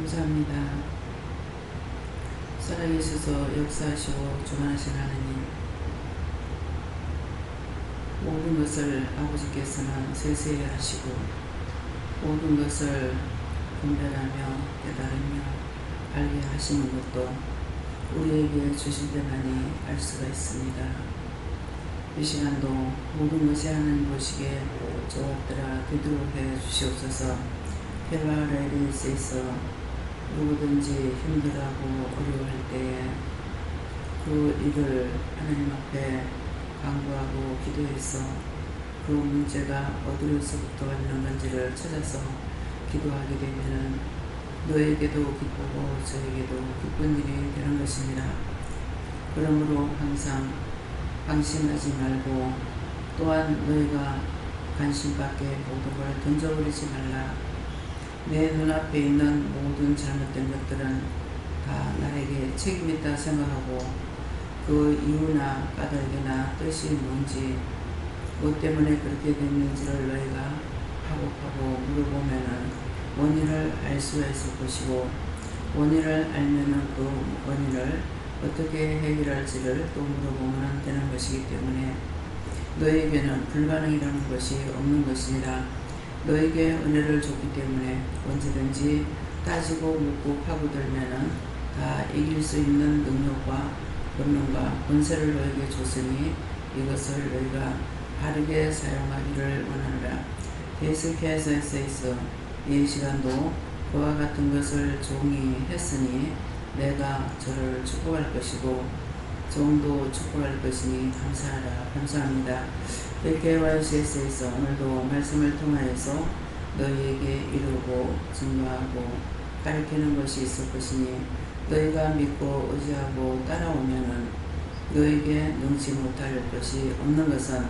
감사합니다. 살아계셔서 역사하시고 주관하신 하나님, 모든 것을 아버지께서는 세세히 하시고 모든 것을 분별하며 깨달으며 알게 하시는 것도 우리에게 주실 때만이 알 수가 있습니다. 이 시간도 모든 것이 하나님 보시기에 좋았더라 되도록 해 주시옵소서. 헬라라에 있어 누구든지 힘들어하고 어려워할 때에 그 일을 하나님 앞에 간구하고 기도해서 그 문제가 어디로서부터 왔는 건지를 찾아서 기도하게 되면은 너에게도 기쁘고 저에게도 기쁜 일이 되는 것입니다. 그러므로 항상 방심하지 말고 또한 너희가 관심 밖에 모든 걸 던져버리지 말라. 내 눈앞에 있는 모든 잘못된 것들은 다 나에게 책임있다 생각하고 그 이유나 까닭이나 뜻이 뭔지 뭐 때문에 그렇게 됐는지를 너희가 하고 물어보면은 원인을 알 수가 있을 것이고 원인을 알면은 그 원인을 어떻게 해결할지를 또 물어보면 되는 것이기 때문에 너에게는 불가능이라는 것이 없는 것이니라. 너에게 은혜를 줬기 때문에 언제든지 따지고 묻고 파고들면은 다 이길 수 있는 능력과 권능과 권세를 너에게 줬으니 이것을 너희가 바르게 사용하기를 원하노라. 계속해서 있어 이 시간도 그와 같은 것을 종이 했으니 내가 저를 축복할 것이고 종도 축복할 것이니 감사합니다. 백개와시에서 오늘도 말씀을 통하여서 너희에게 이루고 증거하고 가르치는 것이 있을 것이니 너희가 믿고 의지하고 따라오면은 너에게 능치 못할 것이 없는 것은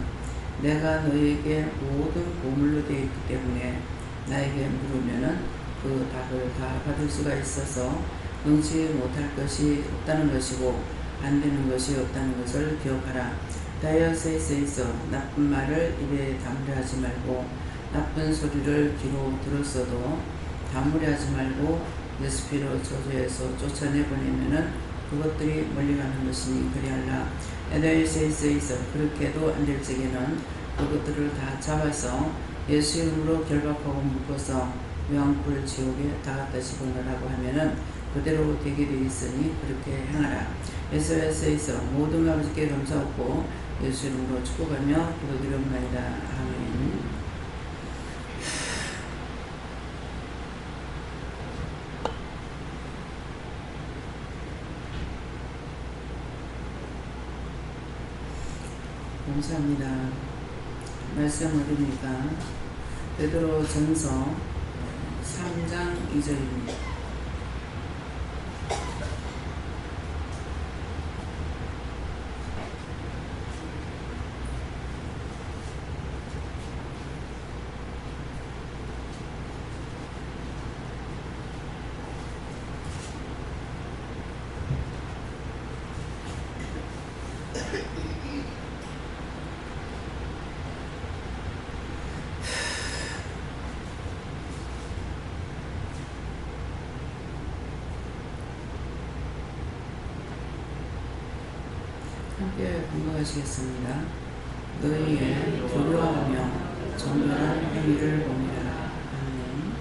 내가 너에게 모든 보물로 되어 있기 때문에 나에게 물으면은 그 답을 다 받을 수가 있어서 능치 못할 것이 없다는 것이고 안 되는 것이 없다는 것을 기억하라. 다이어스에 있어 나쁜 말을 입에 다물게 하지 말고 나쁜 소리를 귀로 들었어도 다물게 하지 말고 예수피로 저주해서 쫓아내보내면은 그것들이 멀리 가는 것이니 그리하라. 다이어스에 있어 그렇게도 안 될 적에는 그것들을 다 잡아서 예수 이름으로 결박하고 묶어서 명불 지옥에 다 갖다 집어넣으라고 하면은 그대로 되게 되어 있으니 그렇게 행하라. 예수에 있어 모든 아버지께 감사하고 예수 이름으로 축복하며 기도드리옵나이다. 아멘. 감사합니다. 말씀 어딥니까? 베드로 전서 3장 2절입니다. 함께 공부하시겠습니다. 너희의 두려워하며 정결한 행위를 보이라. 아멘.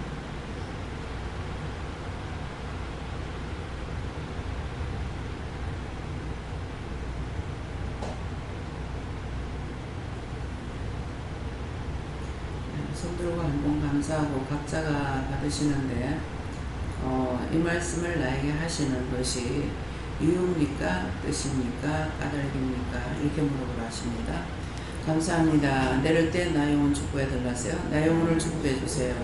손들고 한번 감사하고 각자가 받으시는데 이 말씀을 나에게 하시는 것이 이유입니까? 뜻입니까? 까닭입니까? 이렇게 물어보라 하십니다. 감사합니다. 내릴 때 나 영혼 축복해 달라세요. 나 영혼을 축복해 주세요.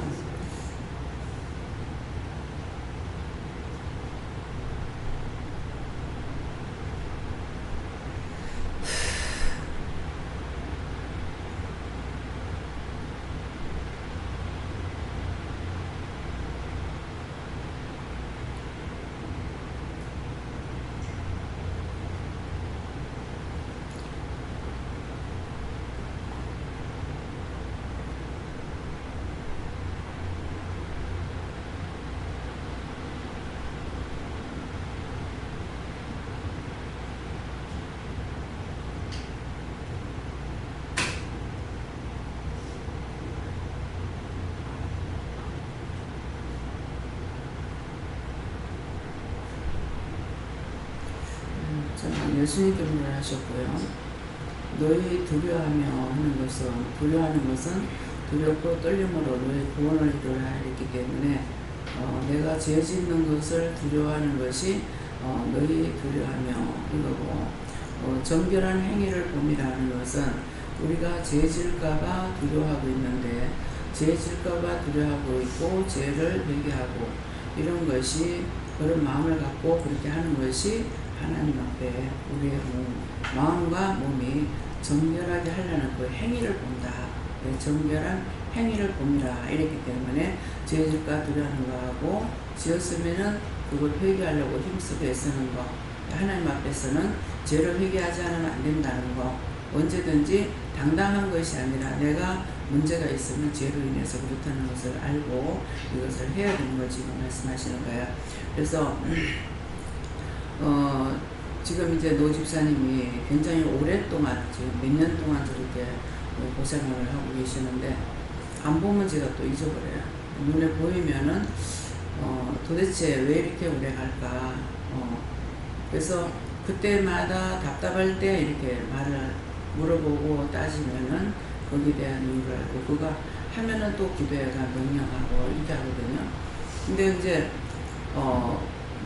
예수님께서 하셨고요. 너희 두려워하며 하는 것은 두렵고 떨림으로 너희 구원을 이루라 했기 때문에 내가 죄 짓는 것을 두려워하는 것이 너희 두려워하며 이거고, 정결한 행위를 봄이라는 것은 우리가 죄 질까봐 두려워하고 있는데, 죄 질까봐 두려워하고 있고 죄를 회개하고 이런 것이, 그런 마음을 갖고 그렇게 하는 것이 하나님 앞에 우리의 마음과 몸이 정결하게 하려는 그 행위를 본다. 정결한 행위를 봄이라 이랬기 때문에 죄 질까 두려워하는 거하고, 지었으면은 그걸 회개하려고 힘쓰고 애쓰는 거, 하나님 앞에서는 죄를 회개하지 않으면 안 된다는 거, 언제든지 당당한 것이 아니라 내가 문제가 있으면 죄로 인해서 그렇다는 것을 알고 이것을 해야 되는 걸 지금 말씀하시는 거예요. 그래서 지금 이제 노 집사님이 굉장히 오랫동안, 지금 몇 년 동안 저렇게 고생을 하고 계시는데, 안 보면 제가 또 잊어버려요. 눈에 보이면은 도대체 왜 이렇게 오래 갈까. 그래서 그때마다 답답할 때 이렇게 말을 물어보고 따지면은 거기에 대한 이유를 알고, 그가 하면은 또 기도회가 명령하고 이렇게 하거든요. 근데 이제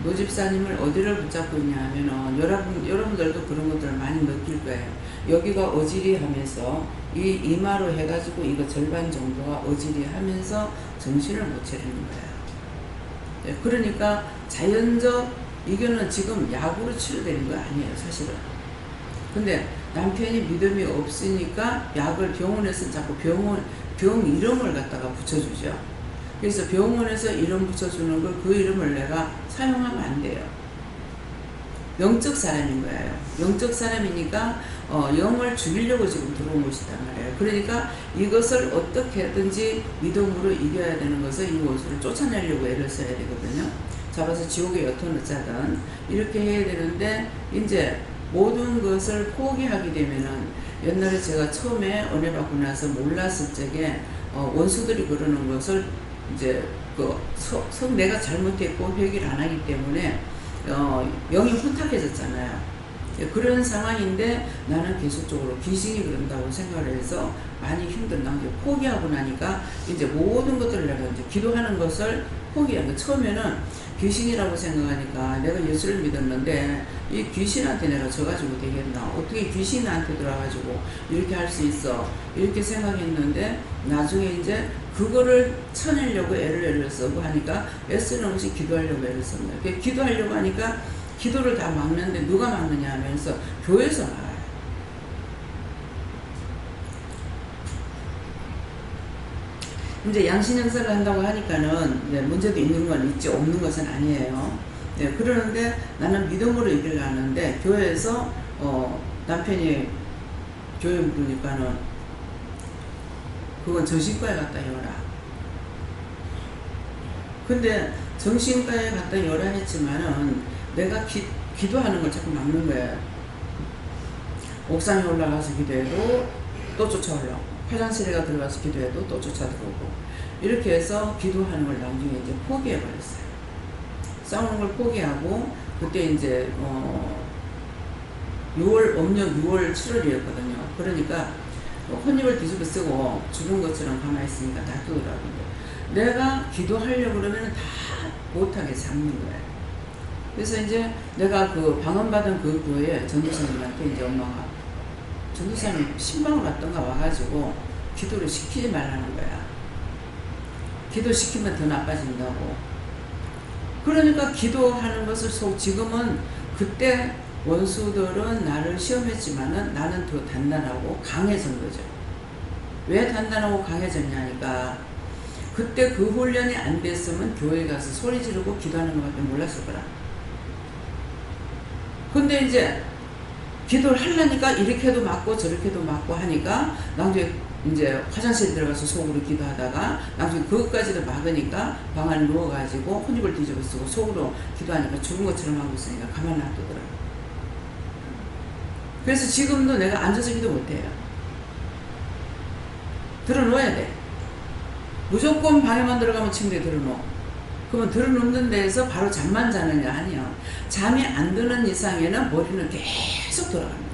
노 집사님을 어디를 붙잡고 있냐 하면은, 여러분들도 그런 것들을 많이 느낄 거예요. 여기가 어지리 하면서 이 이마로 해가지고 이거 절반 정도가 어지리 하면서 정신을 못 차리는 거예요. 그러니까 자연적, 이거는 지금 약으로 치료되는 거 아니에요, 사실은. 근데 남편이 믿음이 없으니까 약을 병원에서 자꾸 병 이름을 갖다가 붙여주죠. 그래서 병원에서 이름 붙여주는 걸, 그 이름을 내가 사용하면 안 돼요. 영적 사람인 거예요. 영적 사람이니까 영을 죽이려고 지금 들어온 것이단 말이에요. 그러니까 이것을 어떻게든지 믿음으로 이겨야 되는 것을, 이 원수를 쫓아내려고 애를 써야 되거든요. 잡아서 지옥에 엿어넣자든 이렇게 해야 되는데, 이제 모든 것을 포기하게 되면은, 옛날에 제가 처음에 은혜 받고 나서 몰랐을 적에 원수들이 그러는 것을 이제 내가 잘못했고 회개를 안 하기 때문에 영이 혼탁해졌잖아요. 그런 상황인데 나는 계속적으로 귀신이 그런다고 생각을 해서 많이 힘들다. 포기하고 나니까 이제 모든 것들을 내가 이제 기도하는 것을 포기한 거. 처음에는 귀신이라고 생각하니까 내가 예수를 믿었는데 이 귀신한테 내가 져가지고 되겠나, 어떻게 귀신한테 들어와가지고 이렇게 할 수 있어, 이렇게 생각했는데, 나중에 이제 그거를 쳐내려고 애를 쓰고 하니까 애쓰는 것이 기도하려고 애를 썼나. 기도하려고 하니까 기도를 다 막는데 누가 막느냐 하면서 교회에서 나와요. 이제 양신행사를 한다고 하니까는 문제도 있는 건 있지, 없는 것은 아니에요. 그러는데 나는 믿음으로 이기려 하는데, 교회에서 남편이 교회 부르니까는 그건 정신과에 갔다 오라. 근데 정신과에 갔다 오라 했지만은 내가 기도하는 걸 자꾸 막는 거예요. 옥상에 올라가서 기도해도 또 쫓아오려고, 화장실에 들어가서 기도해도 또 쫓아들어오고, 이렇게 해서 기도하는 걸 나중에 이제 포기해버렸어요. 싸우는 걸 포기하고, 그때 이제 음력 6월 7월이었거든요. 그러니까 혼입을 뒤집어 쓰고 죽은 것처럼 가만히 있으니까 놔두더라고요. 내가 기도하려고 그러면 다 못하게 잡는 거예요. 그래서 이제 내가 그 방언받은 그 교회에 전도사님한테 이제 엄마가, 전도사님 신방을 왔던가 와가지고 기도를 시키지 말라는 거야. 기도시키면 더 나빠진다고. 그러니까 기도하는 것을 지금은, 그때 원수들은 나를 시험했지만은 나는 더 단단하고 강해진 거죠. 왜 단단하고 강해졌냐니까, 그때 그 훈련이 안 됐으면 교회에 가서 소리 지르고 기도하는 것밖에 몰랐을 거라. 근데 이제 기도를 하려니까 이렇게도 맞고 저렇게도 맞고 하니까, 나중에 이제 화장실 들어가서 속으로 기도하다가 나중에 그것까지도 막으니까 방 안에 누워가지고 혼입을 뒤집어 쓰고 속으로 기도하니까 죽은 것처럼 하고 있으니까 가만 놔두더라고요. 그래서 지금도 내가 앉아서 기도 못해요. 들어놓아야 돼. 무조건 방에만 들어가면 침대에 들어놓어. 그러면 들어놓는 데에서 바로 잠만 자느냐? 아니요. 잠이 안 드는 이상에는 머리는 계속 계속 돌아갑니다.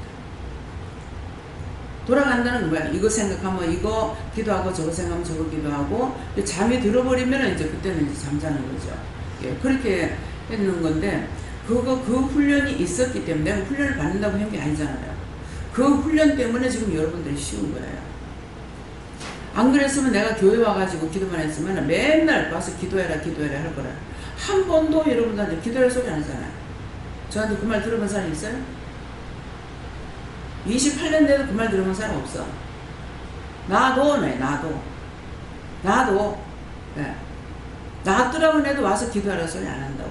돌아간다는 거야. 이거 생각하면 이거 기도하고 저거 생각하면 저거 기도하고 잠이 들어버리면 이제 그때는 이제 잠자는 거죠. 예, 그렇게 했는 건데 그 훈련이 있었기 때문에 내가 훈련을 받는다고 한 게 아니잖아요. 그 훈련 때문에 지금 여러분들이 쉬운 거예요. 안 그랬으면 내가 교회 와가지고 기도만 했으면 맨날 와서 기도해라 할 거라. 한 번도 여러분들한테 기도할 소리 안 하잖아요. 저한테 그 말 들어본 사람 있어요? 28년 돼도 그 말 들어본 사람 없어. 나도. 네. 놔두라고 해도 와서 기도하라 소리 안 한다고.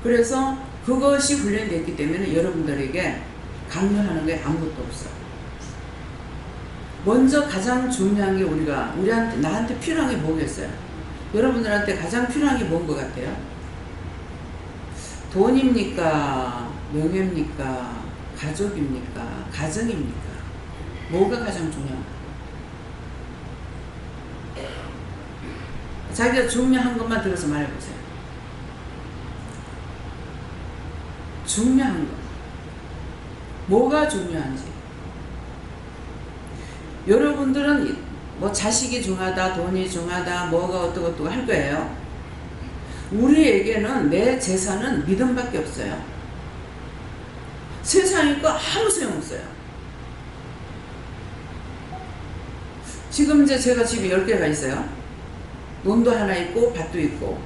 그래서 그것이 훈련됐기 때문에 여러분들에게 강요하는 게 아무것도 없어. 먼저 가장 중요한 게 나한테 필요한 게 뭐겠어요? 여러분들한테 가장 필요한 게 뭔 것 같아요? 돈입니까? 명예입니까? 가족입니까? 가정입니까? 뭐가 가장 중요한가? 자기가 중요한 것만 들어서 말해보세요. 중요한 것. 뭐가 중요한지. 여러분들은 뭐 자식이 중요하다, 돈이 중요하다, 뭐가 어떠고 할 거예요. 우리에게는 내 재산은 믿음밖에 없어요. 세상에 거 아무 소용없어요. 지금 이제 제가 집에 10개가 있어요. 논도 하나 있고 밭도 있고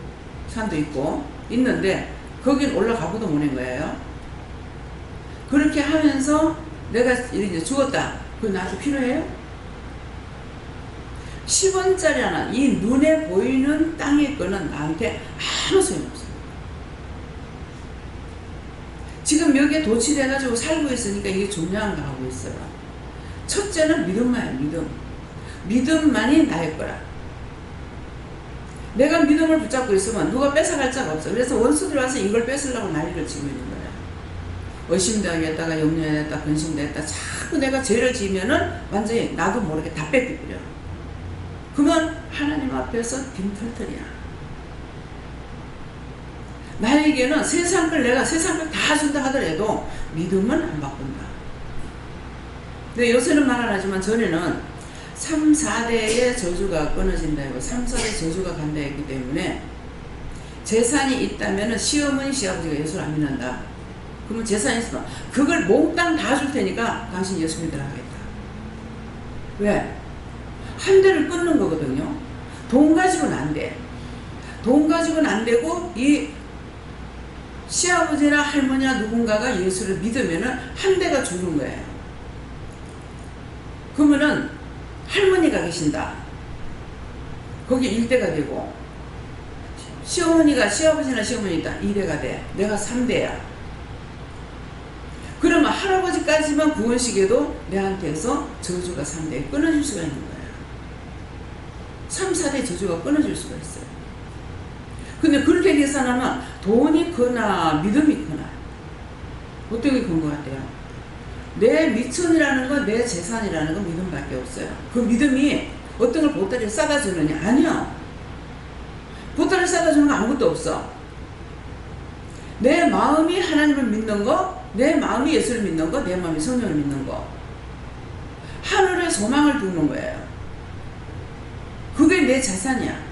산도 있고 있는데 거긴 올라가고도 못한 거예요. 그렇게 하면서 내가 이제 죽었다. 그거 나한테 필요해요? 10원짜리 하나, 이 눈에 보이는 땅의 거는 나한테 아무 소용없어요. 지금 여기에 도취돼가지고 살고 있으니까 이게 중요한 거 하고 있어요. 첫째는 믿음만이에요. 믿음만이 나의 거라. 내가 믿음을 붙잡고 있으면 누가 뺏어갈 자가 없어. 그래서 원수들이 와서 이걸 뺏으려고 난리를 치고 있는 거야. 의심당했다가 염려했다 근심됐다 자꾸 내가 죄를 지으면은 완전히 나도 모르게 다 뺏기버려. 그러면 하나님 앞에서 빈털털이야. 나에게는 세상 걸 내가 세상 걸 다 준다 하더라도 믿음은 안 바꾼다. 근데 요새는 말 안 하지만 전에는 3, 4대의 저주가 끊어진다 했고 3, 4대 저주가 간다 했기 때문에 재산이 있다면 시어머니 시아버지가 예수를 안 믿는다. 그러면 재산이 있으면 그걸 몽땅 다 줄 테니까 당신 예수 믿으라 하겠다. 왜? 한 대를 끊는 거거든요. 돈 가지고는 안 돼. 돈 가지고는 안 되고 이 시아버지나 할머니나 누군가가 예수를 믿으면은 한 대가 주는 거예요. 그러면은 할머니가 계신다. 거기 1대가 되고 시아버지나 시어머니 있다. 2대가 돼. 내가 3대야. 그러면 할아버지까지만 구원시켜도 내한테서 저주가 3대에 끊어질 수가 있는 거예요. 3, 4대 저주가 끊어질 수가 있어요. 근데 그렇게 계산하면 돈이 크나 믿음이 크나 어떻게 큰 것 같아요? 내 미천이라는 건 내 재산이라는 건 믿음밖에 없어요. 그 믿음이 어떤 걸 보따리에 싸다 주느냐? 아니요. 보따리에 싸다 주는 거 아무것도 없어. 내 마음이 하나님을 믿는 거, 내 마음이 예수를 믿는 거, 내 마음이 성령을 믿는 거. 하늘에 소망을 두는 거예요. 그게 내 재산이야.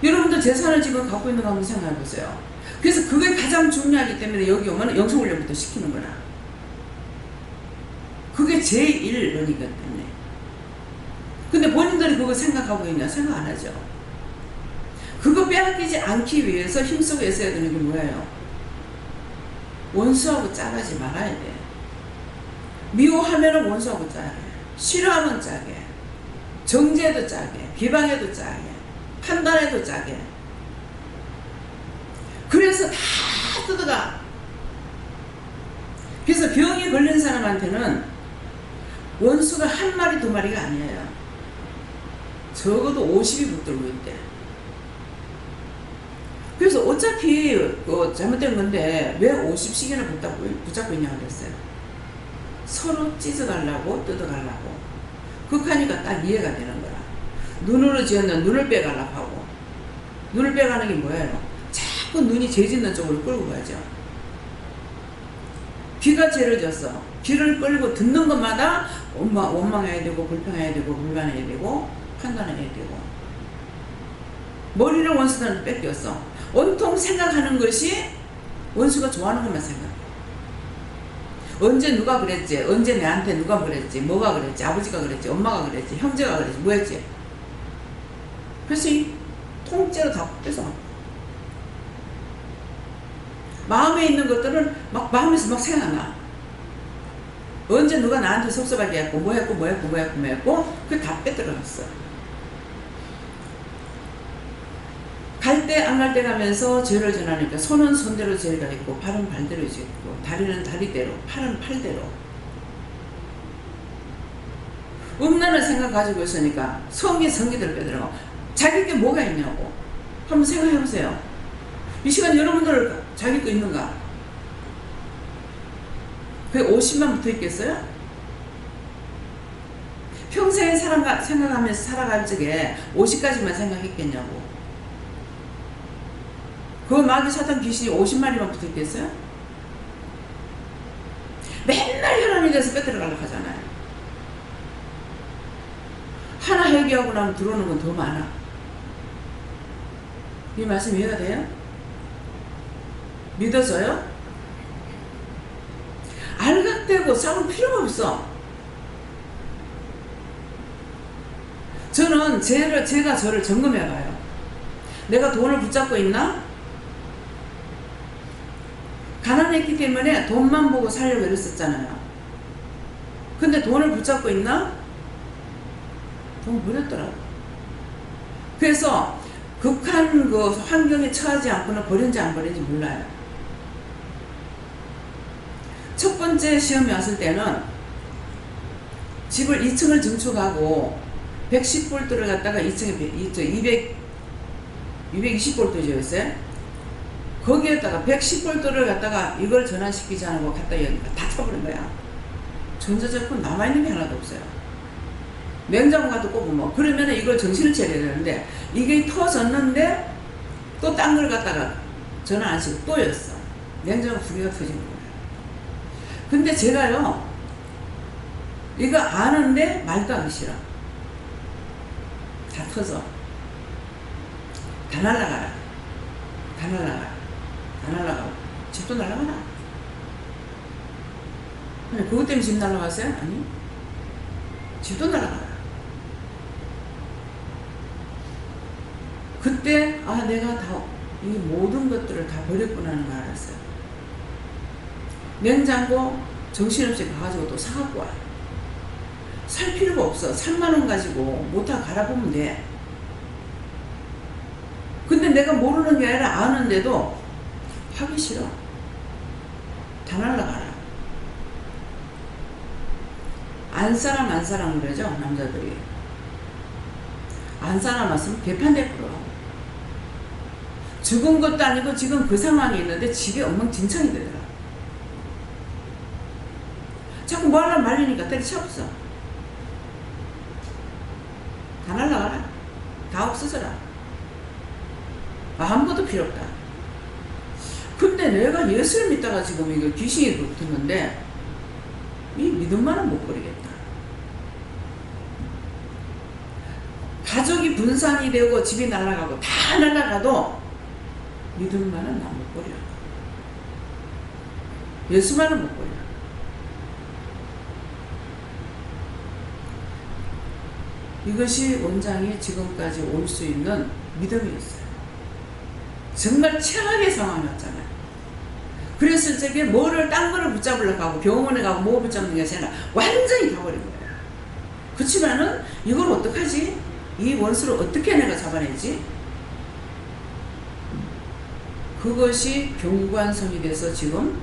여러분도 재산을 지금 갖고 있는 거 한번 생각해 보세요. 그래서 그게 가장 중요하기 때문에 여기 오면 영성훈련부터 시키는 거라. 그게 제1원이기 때문에. 근데 본인들이 그거 생각하고 있냐? 생각 안 하죠. 그거 빼앗기지 않기 위해서 힘쓰고 애써야 되는 게 뭐예요? 원수하고 짜가지 말아야 돼. 미워하면 원수하고 짜게, 싫어하면 짜게, 정죄도 짜게, 비방해도 짜게, 판단해도 짜게. 그래서 다 뜯어가. 그래서 병이 걸린 사람한테는 원수가 한 마리 두 마리가 아니에요. 적어도 50이 붙들고 있대. 그래서 어차피 잘못된 건데 왜 50씩이나 붙잡고 있냐고 그랬어요. 서로 찢어가려고 뜯어가려고. 극하니까 딱 이해가 되는 거야. 눈으로 지었는 눈을 빼가려고 하고. 눈을 빼가는 게 뭐예요? 자꾸 자꾸 눈이 죄 짓는 쪽으로 끌고 가죠. 귀가 죄를 졌어. 귀를 끌고 듣는 것마다 원망해야 되고 불평해야 되고 불만해야 되고 판단해야 되고, 머리를 원수들한테 뺏겼어. 온통 생각하는 것이 원수가 좋아하는 것만 생각해. 언제 누가 그랬지, 언제 내한테 누가 그랬지, 뭐가 그랬지, 아버지가 그랬지, 엄마가 그랬지, 형제가 그랬지, 뭐였지. 그래서 이 통째로 다 뺏어. 마음에 있는 것들은 막 마음에서 막 생각나. 언제 누가 나한테 섭섭하게 했고 뭐 했고 그게 다 빼들어갔어. 갈 때 안 갈 때 가면서 죄를 전하니까 손은 손대로 죄가 있고 발은 발대로 짓고 다리는 다리대로 팔은 팔대로 음란한 생각 가지고 있으니까 성이 성기대로 빼들어가고. 자기 게 뭐가 있냐고 한번 생각해 보세요. 이 시간 여러분들 자기 거 있는가? 그게 50만 붙어 있겠어요? 평생 생각하면서 살아갈 적에 50가지만 생각했겠냐고. 그 마귀 사탄 귀신이 50마리만 붙어 있겠어요? 맨날 혈안이 돼서 빼들어가려고 하잖아요. 하나 해결하고 나면 들어오는 건 더 많아. 이 말씀 이해가 돼요? 믿어져요? 알각대고 싸울 필요가 없어. 저는 제가 저를 점검해봐요. 내가 돈을 붙잡고 있나? 가난했기 때문에 돈만 보고 살려고 그랬었잖아요. 근데 돈을 붙잡고 있나? 돈 버렸더라고. 그래서 극한 그 환경에 처하지 않고는 버린지 안 버린지 몰라요. 첫 번째 시험이 왔을 때는 집을 2층을 증축하고 110볼트를 갖다가 2층에 220볼트였어요. 거기에다가 110볼트를 갖다가 이걸 전환시키지 않고 갖다 여니까 다 타버린 거야. 전자제품 남아있는 게 하나도 없어요. 냉장고 가도 꼽으면 그러면 이걸 정신을 차려야 되는데 이게 터졌는데 또 딴 걸 갖다가 전환 안 시키고 또 였어. 냉장고 두 개가 터진 거예요. 근데 제가요 이거 아는데 말도 하기 싫어. 다 터져. 다 날아가라. 다 날아가라. 다 날아가고 집도 날아가나? 아니 그것 때문에 집 날아갔어요? 아니 집도 날아가라. 그때 내가 다 이 모든 것들을 다 버렸구나 하는 걸 알았어요. 냉장고 정신없이 가가지고 또 사갖고 와. 살 필요가 없어. 3만원 가지고 못하고 갈아보면 돼. 근데 내가 모르는 게 아니라 아는데도 하기 싫어. 다 날라가라. 안 사람 그러죠 남자들이. 안 사람 왔으면 개판대꾸로. 죽은 것도 아니고 지금 그 상황이 있는데 집이 엉망진창이 되더라. 자꾸 뭐 하려면 말리니까 때려쳐 없어. 다 날라가라. 다 없어져라. 아무것도 필요 없다. 근데 내가 예수를 믿다가 지금 이거 귀신이 붙었는데 이 믿음만은 못 버리겠다. 가족이 분산이 되고 집이 날아가고 다 날아가도 믿음만은 나 못 버려. 예수만은 못 버려. 이것이 원장이 지금까지 올 수 있는 믿음이었어요. 정말 최악의 상황이었잖아요. 그랬을 적에 뭐를 딴 거를 붙잡으려고 하고 병원에 가고 뭐 붙잡는 게 아니라 완전히 가버린 거예요. 그렇지만은 이걸 어떡하지? 이 원수를 어떻게 내가 잡아내지? 그것이 경관성이 돼서 지금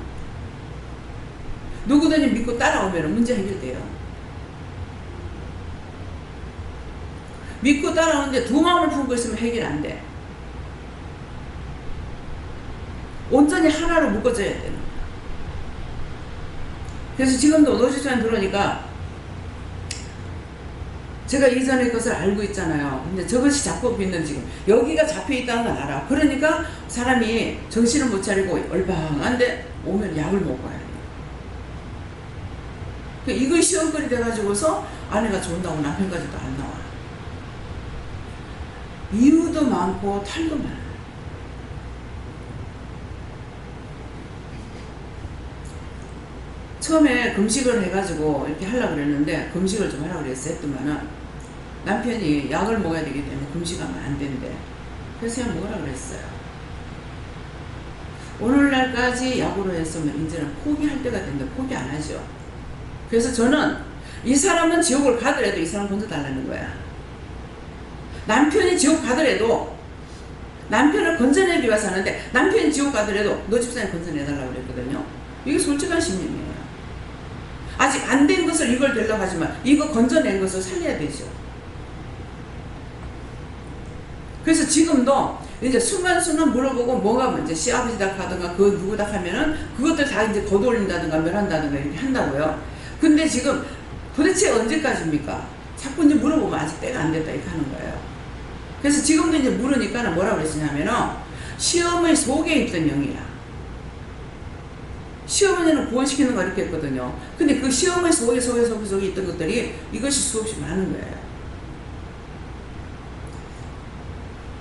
누구든지 믿고 따라오면 문제 해결돼요. 믿고 따라오는데 두 마음을 품고 있으면 해결 안 돼. 온전히 하나로 묶어져야 되는 거야. 그래서 지금도 노주찬 들어오니까 제가 이전의 것을 알고 있잖아요. 근데 저것이 잡고 있는 지금 여기가 잡혀 있다는 걸 알아. 그러니까 사람이 정신을 못 차리고 얼방한데 오면 약을 먹어야 돼요. 이거 시험거리 돼가지고서 아내가 좋은다고 남편까지도 안 나와. 이유도 많고 탈도 많아요. 처음에 금식을 해가지고 이렇게 하려고 그랬는데 금식을 좀 하라고 그랬어 했더만은 남편이 약을 먹어야 되기 때문에 금식하면 안 된대. 그래서 그냥 먹으라고 그랬어요. 오늘날까지 약으로 했으면 이제는 포기할 때가 됐는데 포기 안 하죠. 그래서 저는 이 사람은 지옥을 가더라도 이 사람 건져달라는 거야. 남편이 지옥 가더라도 남편을 건져내기 위해서 하는데 남편이 지옥 가더라도 너 집사님 건져내달라고 그랬거든요. 이게 솔직한 신념이에요. 아직 안 된 것을 이걸 되려고 하지만 이거 건져낸 것을 살려야 되죠. 그래서 지금도 이제 순간순간 물어보고 뭐가 이제 시아버지다 하든가 그 누구다 하면은 그것들 다 이제 거둬올린다든가 멸한다든가 이렇게 한다고요. 근데 지금 도대체 언제까지입니까? 자꾸 이제 물어보면 아직 때가 안 됐다 이렇게 하는 거예요. 그래서 지금도 이제 물으니까 뭐라고 그랬냐면은 시어머니 속에 있던 영이야. 시어머니는 구원시키는 거 이렇게 했거든요. 근데 그 시어머니 속에 있던 것들이 이것이 수없이 많은 거예요.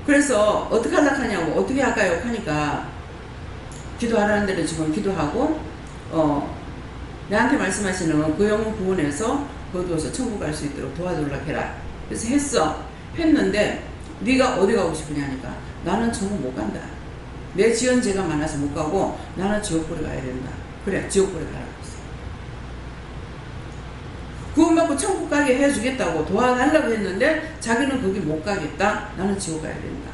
그래서 어떻게 하려고 하냐고 어떻게 할까요? 하니까 기도하라는 대로 지금 기도하고 내한테 말씀하시는 그 영혼 구원해서 거두어서 천국 갈 수 있도록 도와달라고 해라. 그래서 했는데 네가 어디 가고 싶으냐니까 나는 천국 못 간다. 내 지은 죄가 많아서 못 가고 나는 지옥불에 가야 된다. 그래 지옥불에 가라고 했어. 구원받고 천국 가게 해주겠다고 도와달라고 했는데 자기는 거기 못 가겠다. 나는 지옥 가야 된다.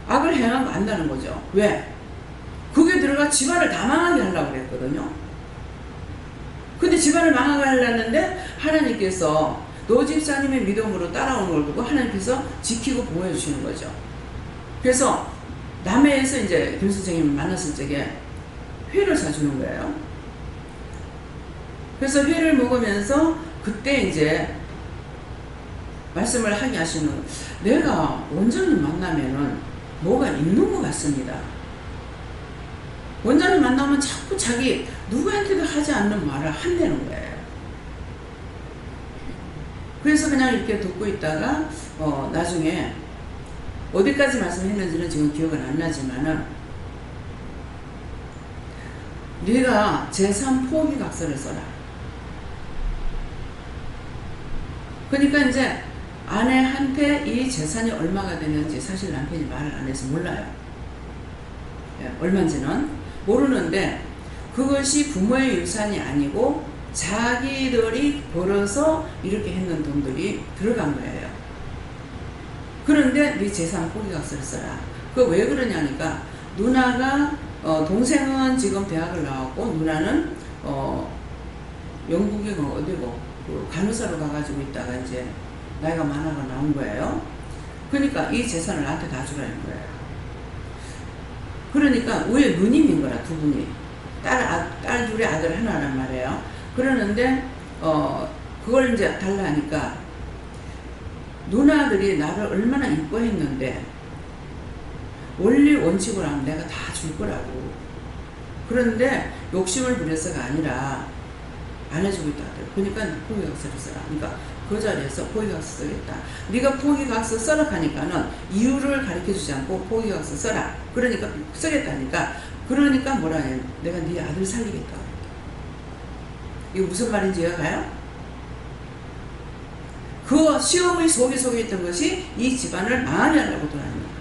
악을 행하면 안다는 거죠. 왜? 그게 들어가 집안을 다 망하게 하려고 그랬거든요. 근데 집안을 망하게 하려는데 하나님께서 노 집사님의 믿음으로 따라오는 걸 보고 하나님께서 지키고 보호해 주시는 거죠. 그래서 남해에서 이제 김 선생님을 만났을 적에 회를 사주는 거예요. 그래서 회를 먹으면서 그때 이제 말씀을 하게 하시는 내가 원장님 만나면은 뭐가 있는 것 같습니다. 원장님 만나면 자꾸 자기 누구한테도 하지 않는 말을 한다는 거예요. 그래서 그냥 이렇게 듣고 있다가 나중에 어디까지 말씀했는지는 지금 기억은 안 나지만은 네가 제3 포기각서를 써라. 그러니까 이제 아내한테 이 재산이 얼마가 되는지 사실 남편이 말을 안 해서 몰라요. 얼마인지는 모르는데 그것이 부모의 유산이 아니고 자기들이 벌어서 이렇게 했는 돈들이 들어간 거예요. 그런데 네 재산 포기각서를 써라. 그거 왜 그러냐니까 누나가 동생은 지금 대학을 나왔고 누나는 영국이고 어디고 그 간호사로 가가지고 있다가 이제 나이가 많아가 나온 거예요. 그러니까 이 재산을 나한테 다 주라는 거예요. 그러니까 위에 누님인 거라 두 분이 딸 둘의 아들 하나란 말이에요. 그러는데 그걸 이제 달라 하니까 누나들이 나를 얼마나 이뻐했는데 원리 원칙으로 하면 내가 다 줄 거라고. 그런데 욕심을 부려서가 아니라 안 해주고 있다 하더라고. 그러니까 포기각서를 써라. 그러니까 그 자리에서 포기각서 쓰겠다. 네가 포기각서 써라 하니까는 이유를 가르쳐주지 않고 포기각서 써라. 그러니까 쓰겠다니까. 그러니까 뭐라 해? 내가 네 아들 살리겠다. 이게 무슨 말인지 이해가요? 그 시어머니 속에 있던 것이 이 집안을 망하게 하려고 돌아다니는 거예요.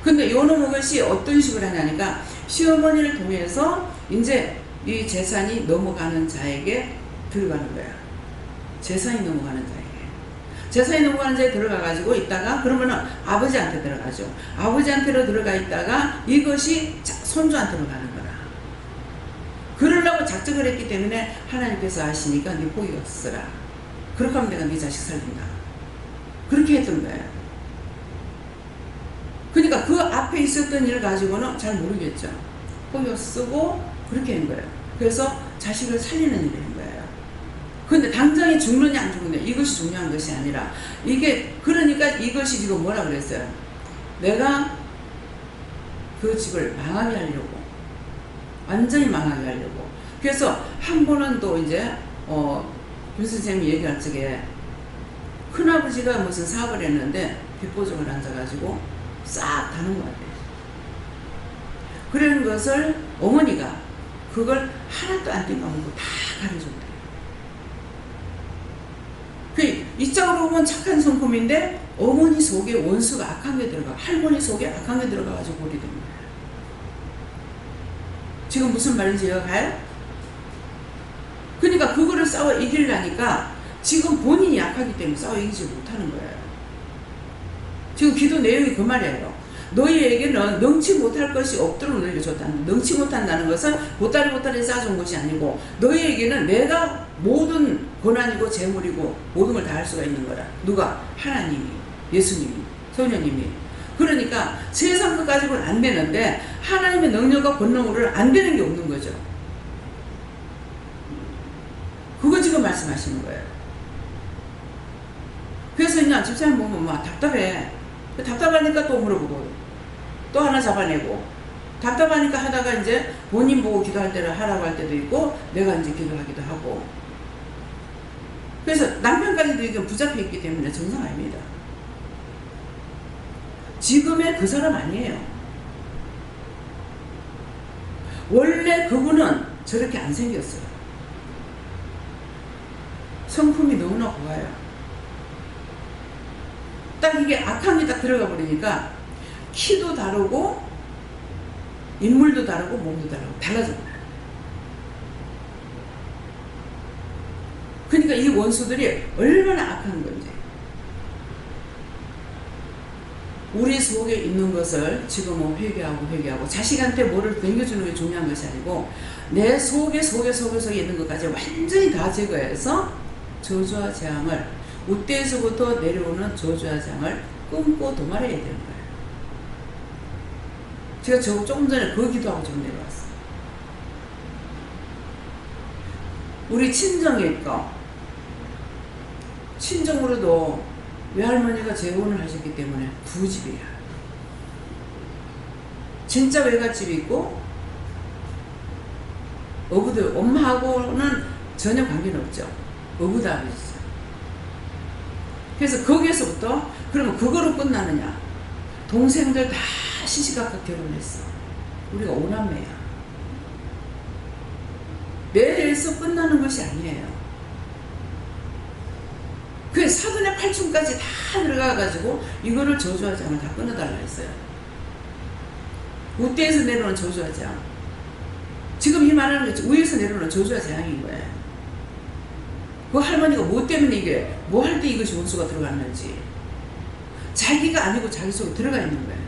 근데 요놈의 것이 어떤 식으로 하냐니까 시어머니를 통해서 이제 이 재산이 넘어가는 자에게 들어가는 거야. 재산이 넘어가는 자에게. 재산이 넘어가는 자에 들어가가지고 있다가 그러면은 아버지한테 들어가죠. 아버지한테로 들어가 있다가 이것이 손주한테로 가는 거라. 그러려고 작정을 했기 때문에 하나님께서 하시니까 네 포기각서 써라. 그렇게 하면 내가 네 자식 살린다. 그렇게 했던 거예요. 그러니까 그 앞에 있었던 일을 가지고는 잘 모르겠죠. 포기각서 쓰고 그렇게 한 거예요. 그래서 자식을 살리는 일을 한 거예요. 근데 당장에 죽느냐 안 죽느냐 이것이 중요한 것이 아니라 이게 그러니까 이것이 지금 뭐라 그랬어요? 내가 그 집을 망하게 하려고 완전히 망하게 하려고 그래서 한 번은 또 이제 교수님이 얘기할 적에 큰아버지가 무슨 사업을 했는데 뒷보증을 앉아가지고 싹 다는 것 같아요. 그런 것을 어머니가 그걸 하나도 안 띵까먹고 다 가려줬대요. 그 이쪽으로 보면 착한 성품인데 어머니 속에 원수가 악한 게 들어가 할머니 속에 악한 게 들어가가지고 버리던 거예요. 지금 무슨 말인지 이해가 가요? 그러니까 그거를 싸워 이기려니까 지금 본인이 약하기 때문에 싸워 이기지 못하는 거예요. 지금 기도 내용이 그 말이에요. 너희에게는 능치 못할 것이 없도록 너희에게 줬다는 능치 못한다는 것은 보따리 쌓아준 것이 아니고 너희에게는 내가 모든 고난이고 재물이고 모든 걸 다 할 수가 있는 거라. 누가? 하나님이, 예수님이, 성령님이. 그러니까 세상 것 가지고는 안 되는데 하나님의 능력과 권능으로는 안 되는 게 없는 거죠. 그거 지금 말씀하시는 거예요. 그래서 그냥 집사님 보면 막 답답해. 답답하니까 또 물어보고 또 하나 잡아내고 답답하니까 하다가 이제 본인 보고 기도할 때를 하라고 할 때도 있고 내가 이제 기도하기도 하고 그래서 남편까지도 이게 붙잡혀 있기 때문에 정상 아닙니다. 지금의 그 사람 아니에요. 원래 그분은 저렇게 안 생겼어요. 성품이 너무나 고와요. 딱 이게 악한 게 딱 들어가 버리니까 키도 다르고 인물도 다르고 몸도 다르고 달라져요. 그러니까 이 원수들이 얼마나 악한 건지 우리 속에 있는 것을 지금은 회개하고 자식한테 뭐를 남겨주는 게 중요한 것이 아니고 내 속에 있는 것까지 완전히 다 제거해서 저주와 재앙을 우대에서부터 내려오는 저주와 재앙을 끊고 도말해야 되는 거예요. 제가 조금 전에 그 기도하고 지금 내려왔어요. 우리 친정에 거 친정으로도 외할머니가 재혼을 하셨기 때문에 두 집이야. 진짜 외갓집이 있고 어부들 엄마하고는 전혀 관계는 없죠. 어부다합이 있어요. 그래서 거기에서부터 그러면 그거로 끝나느냐? 동생들 다 시시각각 결혼했어. 우리가 5남매야. 내에서 끝나는 것이 아니에요. 그 사돈의 8층까지 다 들어가가지고 이거를 저주하지 않으면 다 끊어달라 했어요. 우대에서 내려오는 저주와 재앙. 지금 이 말하는 게 위에서 내려오는 저주와 재앙인 거예요. 그 할머니가 뭐 때문에 이게 뭐 할 때 이것이 원수가 들어갔는지 자기가 아니고 자기 속에 들어가 있는 거예요.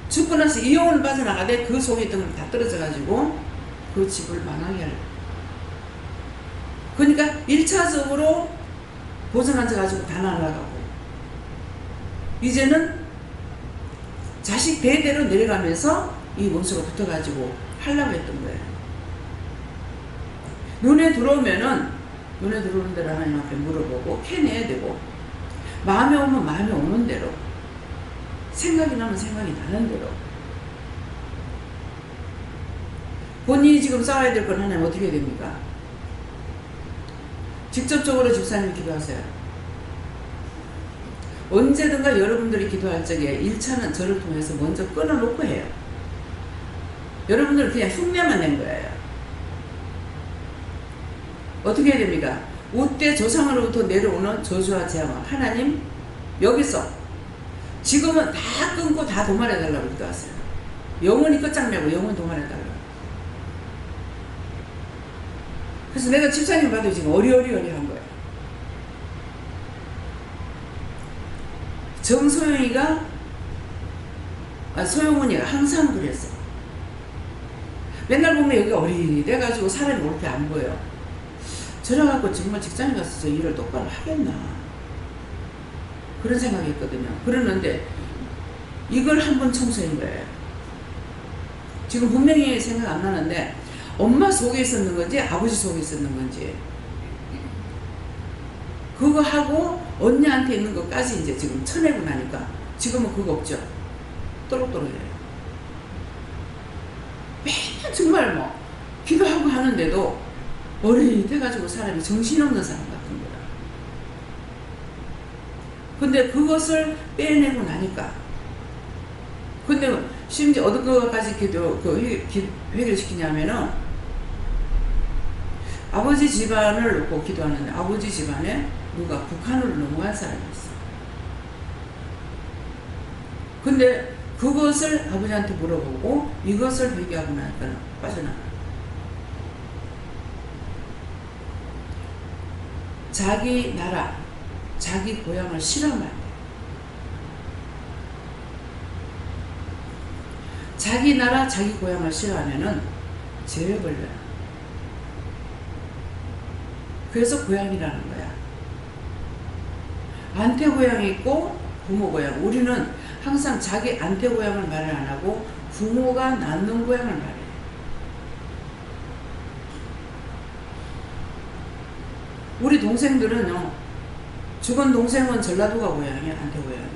죽고 나서 이 영혼을 빠져나가되 그 속에 있던 걸 다 떨어져 가지고 그 집을 망하게 하려고. 그러니까 1차적으로 보증 앉아가지고 다 날아가고 이제는 자식 대대로 내려가면서 이 원수가 붙어가지고 하려고 했던 거예요. 눈에 들어오는 대로 하나님 앞에 물어보고 캐내야 되고 마음에 오면 마음에 오는 대로 생각이 나면 생각이 나는 대로 본인이 지금 싸워야 될 건 하나님 어떻게 해야 됩니까? 직접적으로 집사님 기도하세요. 언제든가 여러분들이 기도할 적에 1차는 저를 통해서 먼저 끊어놓고 해요. 여러분들은 그냥 흉내만 낸 거예요. 어떻게 해야 됩니까? 우대 조상으로부터 내려오는 저주와 재앙 하나님 여기서 지금은 다 끊고 다 도말해달라고 기도하세요. 영원히 끝장내고 영원히 도말해달라고. 그래서 내가 집사님 봐도 지금 어리어리한 거예요. 정소영이가 소영언니가 항상 그랬어. 맨날 보면 여기가 어리돼가지고 사람이 그렇게 안 보여. 저래갖고 정말 직장에 가서 저 일을 똑바로 하겠나 그런 생각이 있거든요. 그러는데 이걸 한번 청소한 거예요. 지금 분명히 생각 안 나는데 엄마 속에 있었는 건지 아버지 속에 있었는 건지 그거 하고 언니한테 있는 것까지 이제 지금 쳐내고 나니까 지금은 그거 없죠. 또록또록해요. 맨날 정말 뭐 기도하고 하는데도 어린이 돼가지고 사람이 정신없는 사람 같은 거야. 근데 그것을 빼내고 나니까, 근데 심지어 어느 거까지 해결시키냐면은 아버지 집안을 놓고 기도하는데 아버지 집안에 누가 북한으로 넘어간 사람이 있어. 근데 그것을 아버지한테 물어보고 이것을 회개하고 나니까 빠져나가. 자기 나라, 자기 고향을 싫어하면 안 돼. 자기 나라, 자기 고향을 싫어하면은 죄에 걸려요. 그래서 고향이라는 거야. 안태 고향이 있고 부모 고향. 우리는 항상 자기 안태 고향을 말을 안 하고 부모가 낳는 고향을 말해. 우리 동생들은요, 죽은 동생은 전라도가 고향이야, 안태 고향이.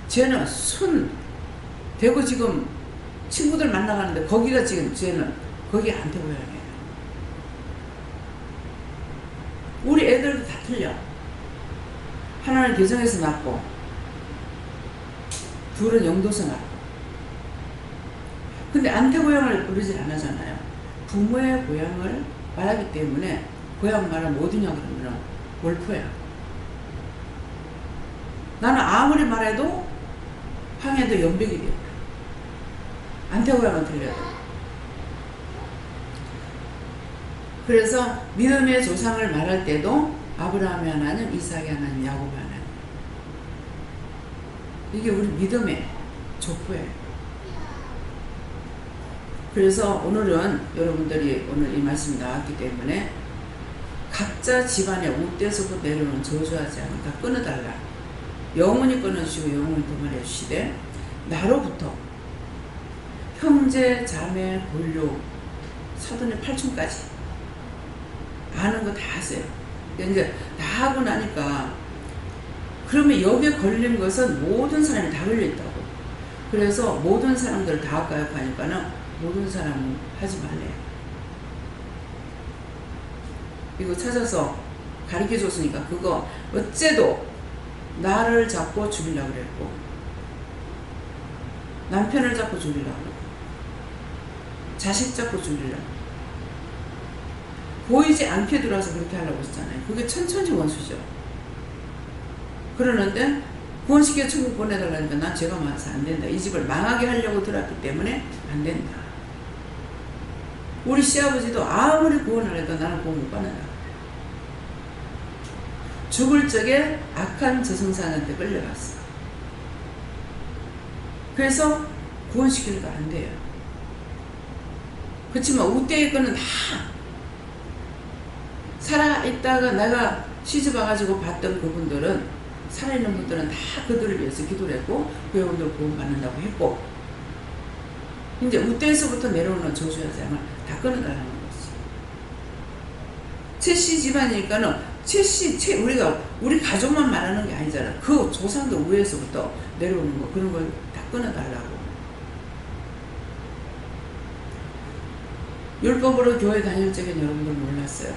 쟤는 대구 지금 친구들 만나가는데 거기가 지금 쟤는 거기 안태 고향이에요. 우리 애들도 다 틀려. 하나는 개정에서 낳고 둘은 영도서 낳고. 근데 안태 고향을 부르질 않았잖아요. 부모의 고향을 말하기 때문에 고향 말하면 어디냐 그러면 월포야. 나는 아무리 말해도 황해도 연백이 돼. 안태 고향은 틀려요. 그래서 믿음의 조상을 말할 때도 아브라함의 하나님, 이삭의 하나님, 야곱의 하나님. 이게 우리 믿음의 족보예요. 그래서 오늘은 여러분들이 오늘 이 말씀이 나왔기 때문에 각자 집안에 웃대서부터 내려오는 저주하지 않을까 끊어달라. 영원히 끊어주시고 영원히 도말해 주시되 나로부터 형제, 자매, 본류, 사돈의 팔촌까지 아는 거 다 하세요. 이제 다 하고 나니까 그러면 여기에 걸린 것은 모든 사람이 다 걸려 있다고. 그래서 모든 사람들을 다 할까요? 하니까는 모든 사람은 하지 말래요. 이거 찾아서 가르쳐 줬으니까 그거 어째도 나를 잡고 죽이려고 그랬고 남편을 잡고 죽이려고 그랬고 자식 잡고 죽이려고 보이지 않게 들어와서 그렇게 하려고 했잖아요. 그게 천천히 원수죠. 그러는데 구원시켜 천국 보내달라니까 난 죄가 많아서 안 된다. 이 집을 망하게 하려고 들어왔기 때문에 안 된다. 우리 시아버지도 아무리 구원을 해도 나는 구원 못 받는다. 죽을 적에 악한 저승사자한테 끌려갔어. 그래서 구원시키기가 안 돼요. 그렇지만 우대의 거는 다 살아있다가 내가 시집 와가지고 봤던 그분들은 살아있는 분들은 다 그들을 위해서 기도를 했고 그 여러분들 구원받는다고 했고 이제 우대에서부터 내려오는 저주야자만 다 끊어달라는 거지. 채씨 집안이니까는 우리 가족만 말하는 게 아니잖아. 그 조상도 위에서부터 내려오는 거 그런 걸 다 끊어달라고. 율법으로 교회 다닐 적엔 여러분들 몰랐어요.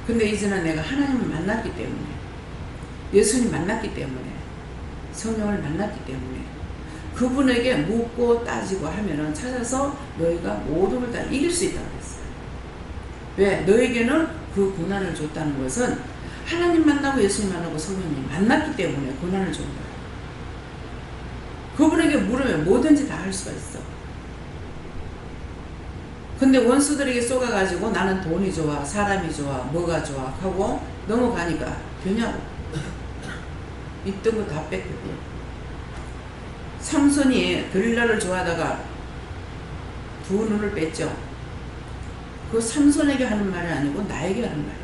근데 이제는 내가 하나님을 만났기 때문에 예수님 만났기 때문에 성령을 만났기 때문에 그분에게 묻고 따지고 하면은 찾아서 너희가 모든 걸 다 이길 수 있다고 했어요. 왜? 너에게는 그 고난을 줬다는 것은 하나님 만나고 예수님 만나고 성령님 만났기 때문에 고난을 준 거예요. 그분에게 물으면 뭐든지 다 할 수가 있어. 근데 원수들에게 쏘가가지고 나는 돈이 좋아, 사람이 좋아, 뭐가 좋아 하고 넘어가니까 되냐고. 있던 거 다 뺏거든. 삼손이 들릴라를 좋아하다가 두 눈을 뺐죠. 그거 삼손에게 하는 말이 아니고 나에게 하는 말이에요.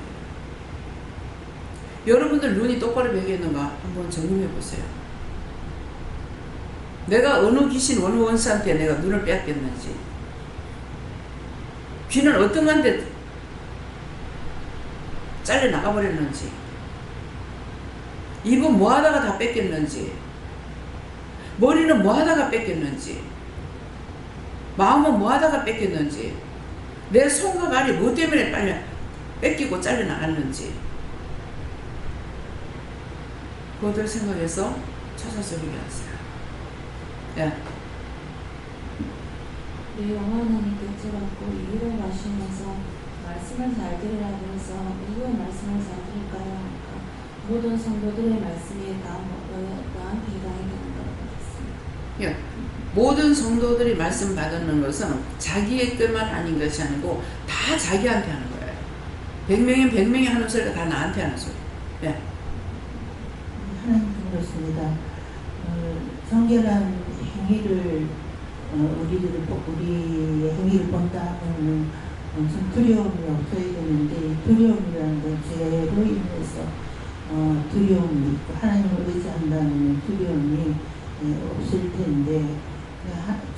여러분들 눈이 똑바로 베겼는가 한번 점검해 보세요. 내가 어느 귀신, 어느 원수한테 내가 눈을 빼앗겼는지, 귀는 어떤 건데 잘려 나가버렸는지, 입은 뭐 하다가 다 뺏겼는지, 머리는 뭐 하다가 뺏겼는지, 마음은 뭐 하다가 뺏겼는지, 내 손과 발이 뭐 때문에 빨리 뺏기고 잘려나갔는지, 그것들 생각해서 찾아서 얘기하세요. 예. 내 영혼은 격절하고 이유를 마시면서 말씀을 잘 들으라고 해서 누구의 말씀을 잘 들을까요? 모든 성도들의 말씀이 다 너한테 해당이 되는 거라고 했습니다. 예. 모든 성도들이 말씀 받는 것은 자기의 것만 아닌 것이 아니고 다 자기한테 하는 거예요. 100명이 100명이 하는 소리가 다 나한테 하는 소리. 예. 하나님 그렇습니다. 정결한 행위를 우리의 행위를 본다 하면 좀 두려움이 없어야 되는데, 두려움이라는 건 죄로 인해서 두려움이 있고 하나님을 의지한다는 두려움이 없을 텐데,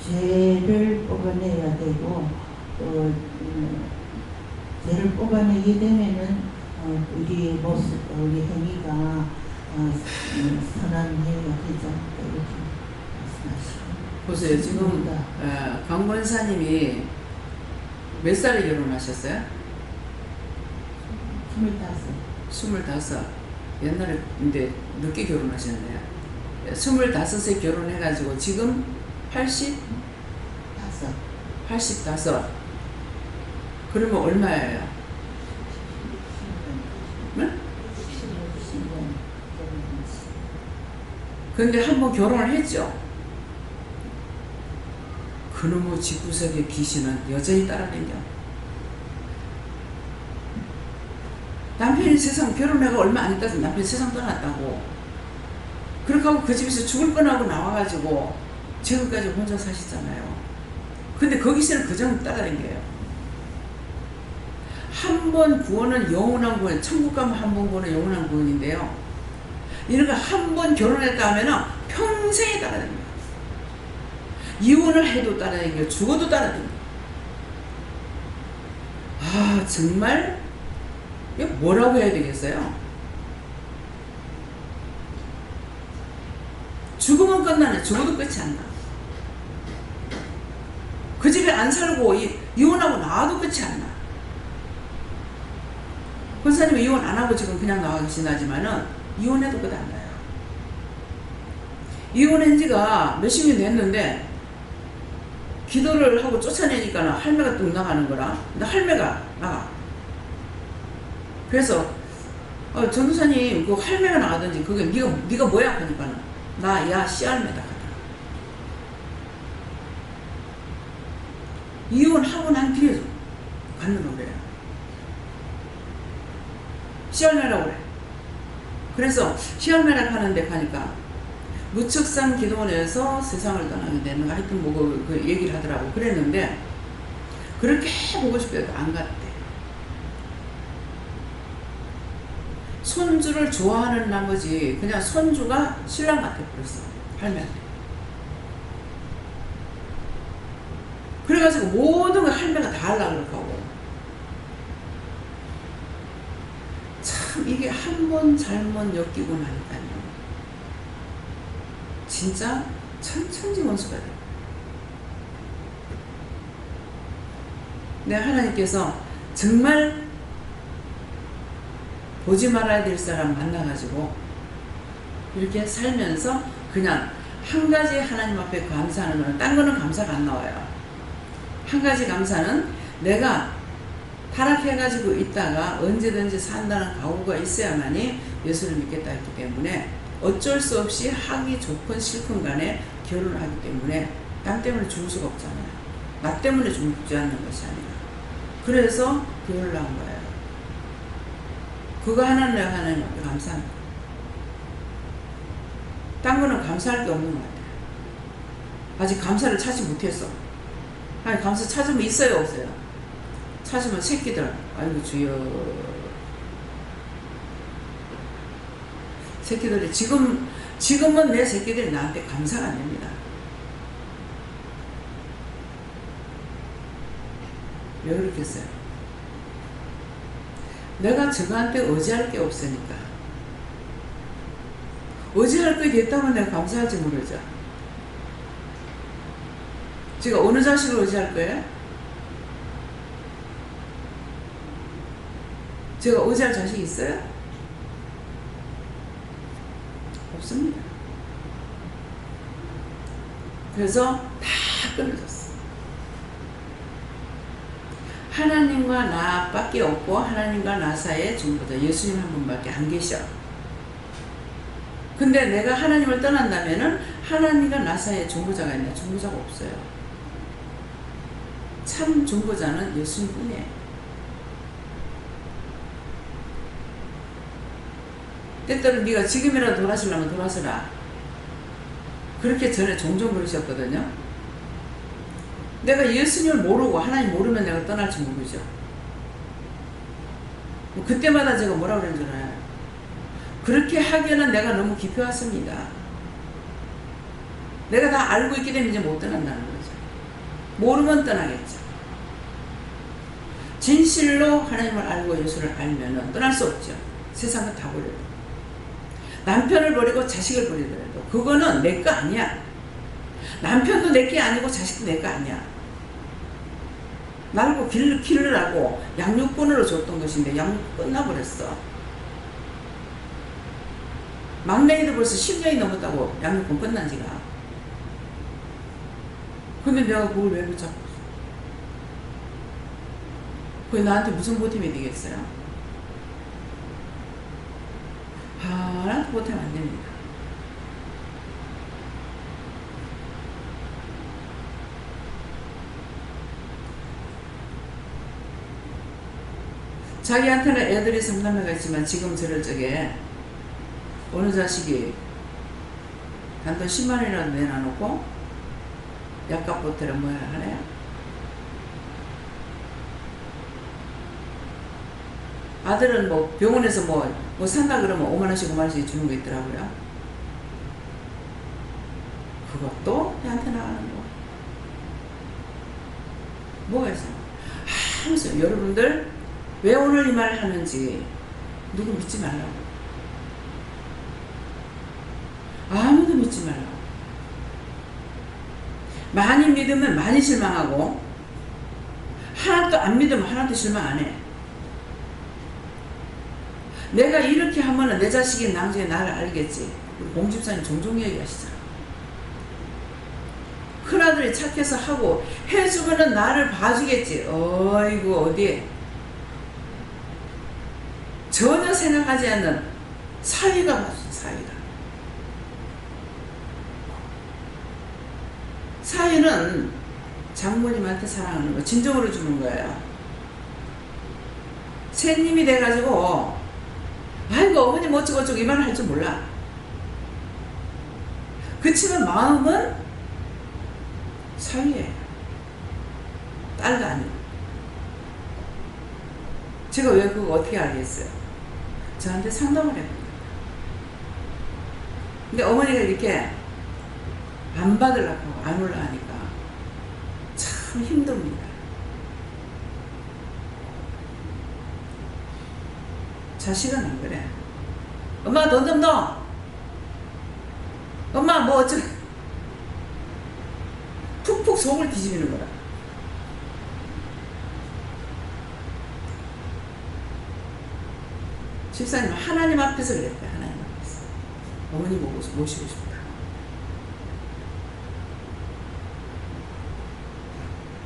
죄를 뽑아내야 되고 죄를 뽑아내게 되면은 우리의 모습, 우리 행위가 선한 행위가 되지 않을까 이렇게 말씀하시고. 보세요. 지금 강 권사님이 몇 살에 결혼하셨어요? 25. 옛날에 근데 늦게 결혼하셨네요. 25에 결혼해가지고 지금 85. 그러면 얼마예요? 네? 근데 한번 결혼을 했죠. 그놈의 집구석의 귀신은 여전히 따라다녀. 남편이 세상 결혼해가 얼마 안 있다 남편이 세상 떠났다고. 그렇게 하고 그 집에서 죽을 뻔하고 나와가지고 지금까지 혼자 사시잖아요. 근데 거기서는 그정 따라다녀요. 한 번 구원은 영원한 구원, 천국 가면 한 번 구원은 영원한 구원인데요. 이런 거 한 번 결혼했다 하면은 평생에 따라다녀요. 이혼을 해도 따라다니고 죽어도 따라다니고. 아 정말 이거 뭐라고 해야 되겠어요? 죽으면 끝나네. 죽어도 끝이 안 나. 그 집에 안 살고 이혼하고 나와도 끝이 안 나. 권사님은 이혼 안 하고 지금 그냥 나와 계시나지만은 이혼해도 끝 안 나요. 이혼한 지가 몇십 년 됐는데 기도를 하고 쫓아내니까 할매가 뚝 나가는 거라. 근데 할매가 나가. 그래서 전도사님 그 할매가 나가든지 그게 네가 뭐야 하니까 나 야 씨할매다 하더라. 이혼하고 난 뒤에 갖는 거래요. 씨할매라고 그래. 그래서 씨할매라고 하는데 가니까 무척산 기도원에서 세상을 떠나게 되는 거 하여튼 뭐 그 얘기를 하더라고. 그랬는데 그렇게 보고 싶어도 안 갔대. 손주를 좋아하는 나머지 그냥 손주가 신랑 같아 버렸어. 할매한테. 그래가지고 모든 걸 할매가 다 하려고 그러고. 참 이게 한 번 잘못 엮이고 나니까요. 진짜 천지원수가 돼요. 내 하나님께서 정말 보지 말아야 될 사람 만나가지고 이렇게 살면서 그냥 한 가지 하나님 앞에 감사하는 거는 딴 거는 감사가 안 나와요. 한 가지 감사는 내가 타락해가지고 있다가 언제든지 산다는 각오가 있어야만이 예수를 믿겠다 했기 때문에 어쩔 수 없이 하기 좋건 싫건 간에 결혼을 하기 때문에 남 때문에 죽을 수가 없잖아요. 나 때문에 죽지 않는 것이 아니라. 그래서 결혼을 한 거예요. 그거 하나는 내가 하나님 앞에 감사합니다. 딴 거는 감사할 게 없는 것 같아요. 아직 감사를 찾지 못했어. 아니 감사 찾으면 있어요 없어요? 찾으면 새끼들 아이고 주여 새끼들이 지금은 내 새끼들이 나한테 감사가 안 됩니다. 왜 그렇겠어요? 내가 저거한테 의지할 게 없으니까. 의지할 거 됐다면 내가 감사할지 모르죠. 제가 어느 자식을 의지할 거예요? 제가 의지할 자식이 있어요? 없습니다. 그래서 다 끊어졌어. 하나님과 나밖에 없고 하나님과 나 사이에 중보자 예수님 한 분밖에 안 계셔. 근데 내가 하나님을 떠난다면은 하나님과 나 사이에 중보자가 있냐? 중보자가 없어요. 참 중보자는 예수님뿐이에요. 때때로 네가 지금이라도 돌아서려면 돌아서라. 그렇게 전에 종종 그러셨거든요. 내가 예수님을 모르고 하나님 모르면 내가 떠날지 모르죠. 그때마다 제가 뭐라 그런 줄 알아요? 그렇게 하기에는 내가 너무 깊이 왔습니다. 내가 다 알고 있기 때문에 이제 못 떠난다는 거죠. 모르면 떠나겠죠. 진실로 하나님을 알고 예수를 알면 떠날 수 없죠. 세상은 다 버려요. 남편을 버리고 자식을 버리더라도 그거는 내 거 아니야. 남편도 내 게 아니고 자식도 내 거 아니야. 날고 기르라고 양육권으로 줬던 것인데 양육 끝나버렸어. 막내이도 벌써 10년이 넘었다고 양육권 끝난 지가. 근데 내가 그걸 왜 붙잡고 있어? 그게 나한테 무슨 보탬이 되겠어요? 하나도 보탬 안 됩니다. 자기한테는 애들이 3남매가 있지만 지금 저럴 적에 어느 자식이 단돈 10만원이라도 내놔놓고 약값 보태를 뭐야 하네요. 아들은 뭐 병원에서 뭐 산다 그러면 5만원씩 5만원씩 주는 거 있더라고요. 그것도 얘한테 나가는 거. 뭐가 있어요? 하면서 여러분들 왜 오늘 이 말을 하는지 누구 믿지 말라고. 아무도 믿지 말라고. 많이 믿으면 많이 실망하고 하나도 안 믿으면 하나도 실망 안 해. 내가 이렇게 하면은 내 자식이 나중에 나를 알겠지. 우리 공집사님 종종 얘기하시잖아. 큰아들이 착해서 하고 해주면은 나를 봐주겠지. 어이구 어디에. 전혀 생각하지 않는 사위가 봐주지. 사위는 장모님한테 사랑하는 거 진정으로 주는 거예요. 새님이 돼가지고 아이고 어머님 어쩌고저쩌고 이 말을 할 줄 몰라. 그치만 마음은 사위예요. 딸도 아니고. 제가 왜 그거 어떻게 알겠어요? 저한테 상담을 했거든요. 근데 어머니가 이렇게 안 받으려고 안 올라가니까 참 힘듭니다. 자식은 안 그래. 엄마 돈 좀 넣어. 엄마 뭐 어쩌. 푹푹 속을 뒤집는 거라. 집사님 하나님 앞에서 그랬대. 하나님 앞에서. 어머니 모시고 싶다.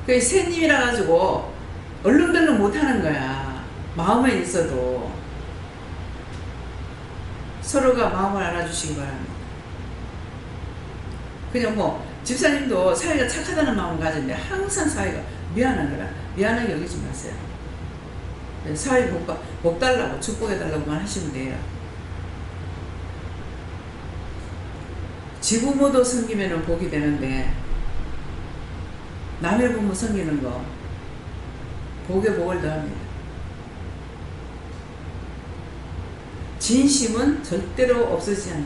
그 새님이라 가지고 얼른덜른 못하는 거야. 마음에 있어도 서로가 마음을 알아주시기 바랍니다. 그냥 뭐 집사님도 사위가 착하다는 마음을 가졌는데 항상 사위가 미안한 거라. 미안하게 여기지 마세요. 사위 복 달라고 축복해달라고만 하시면 돼요. 지부모도 섬기면 복이 되는데 남의 부모 섬기는 거 복에 복을 더합니다. 진심은 절대로 없어지지 않는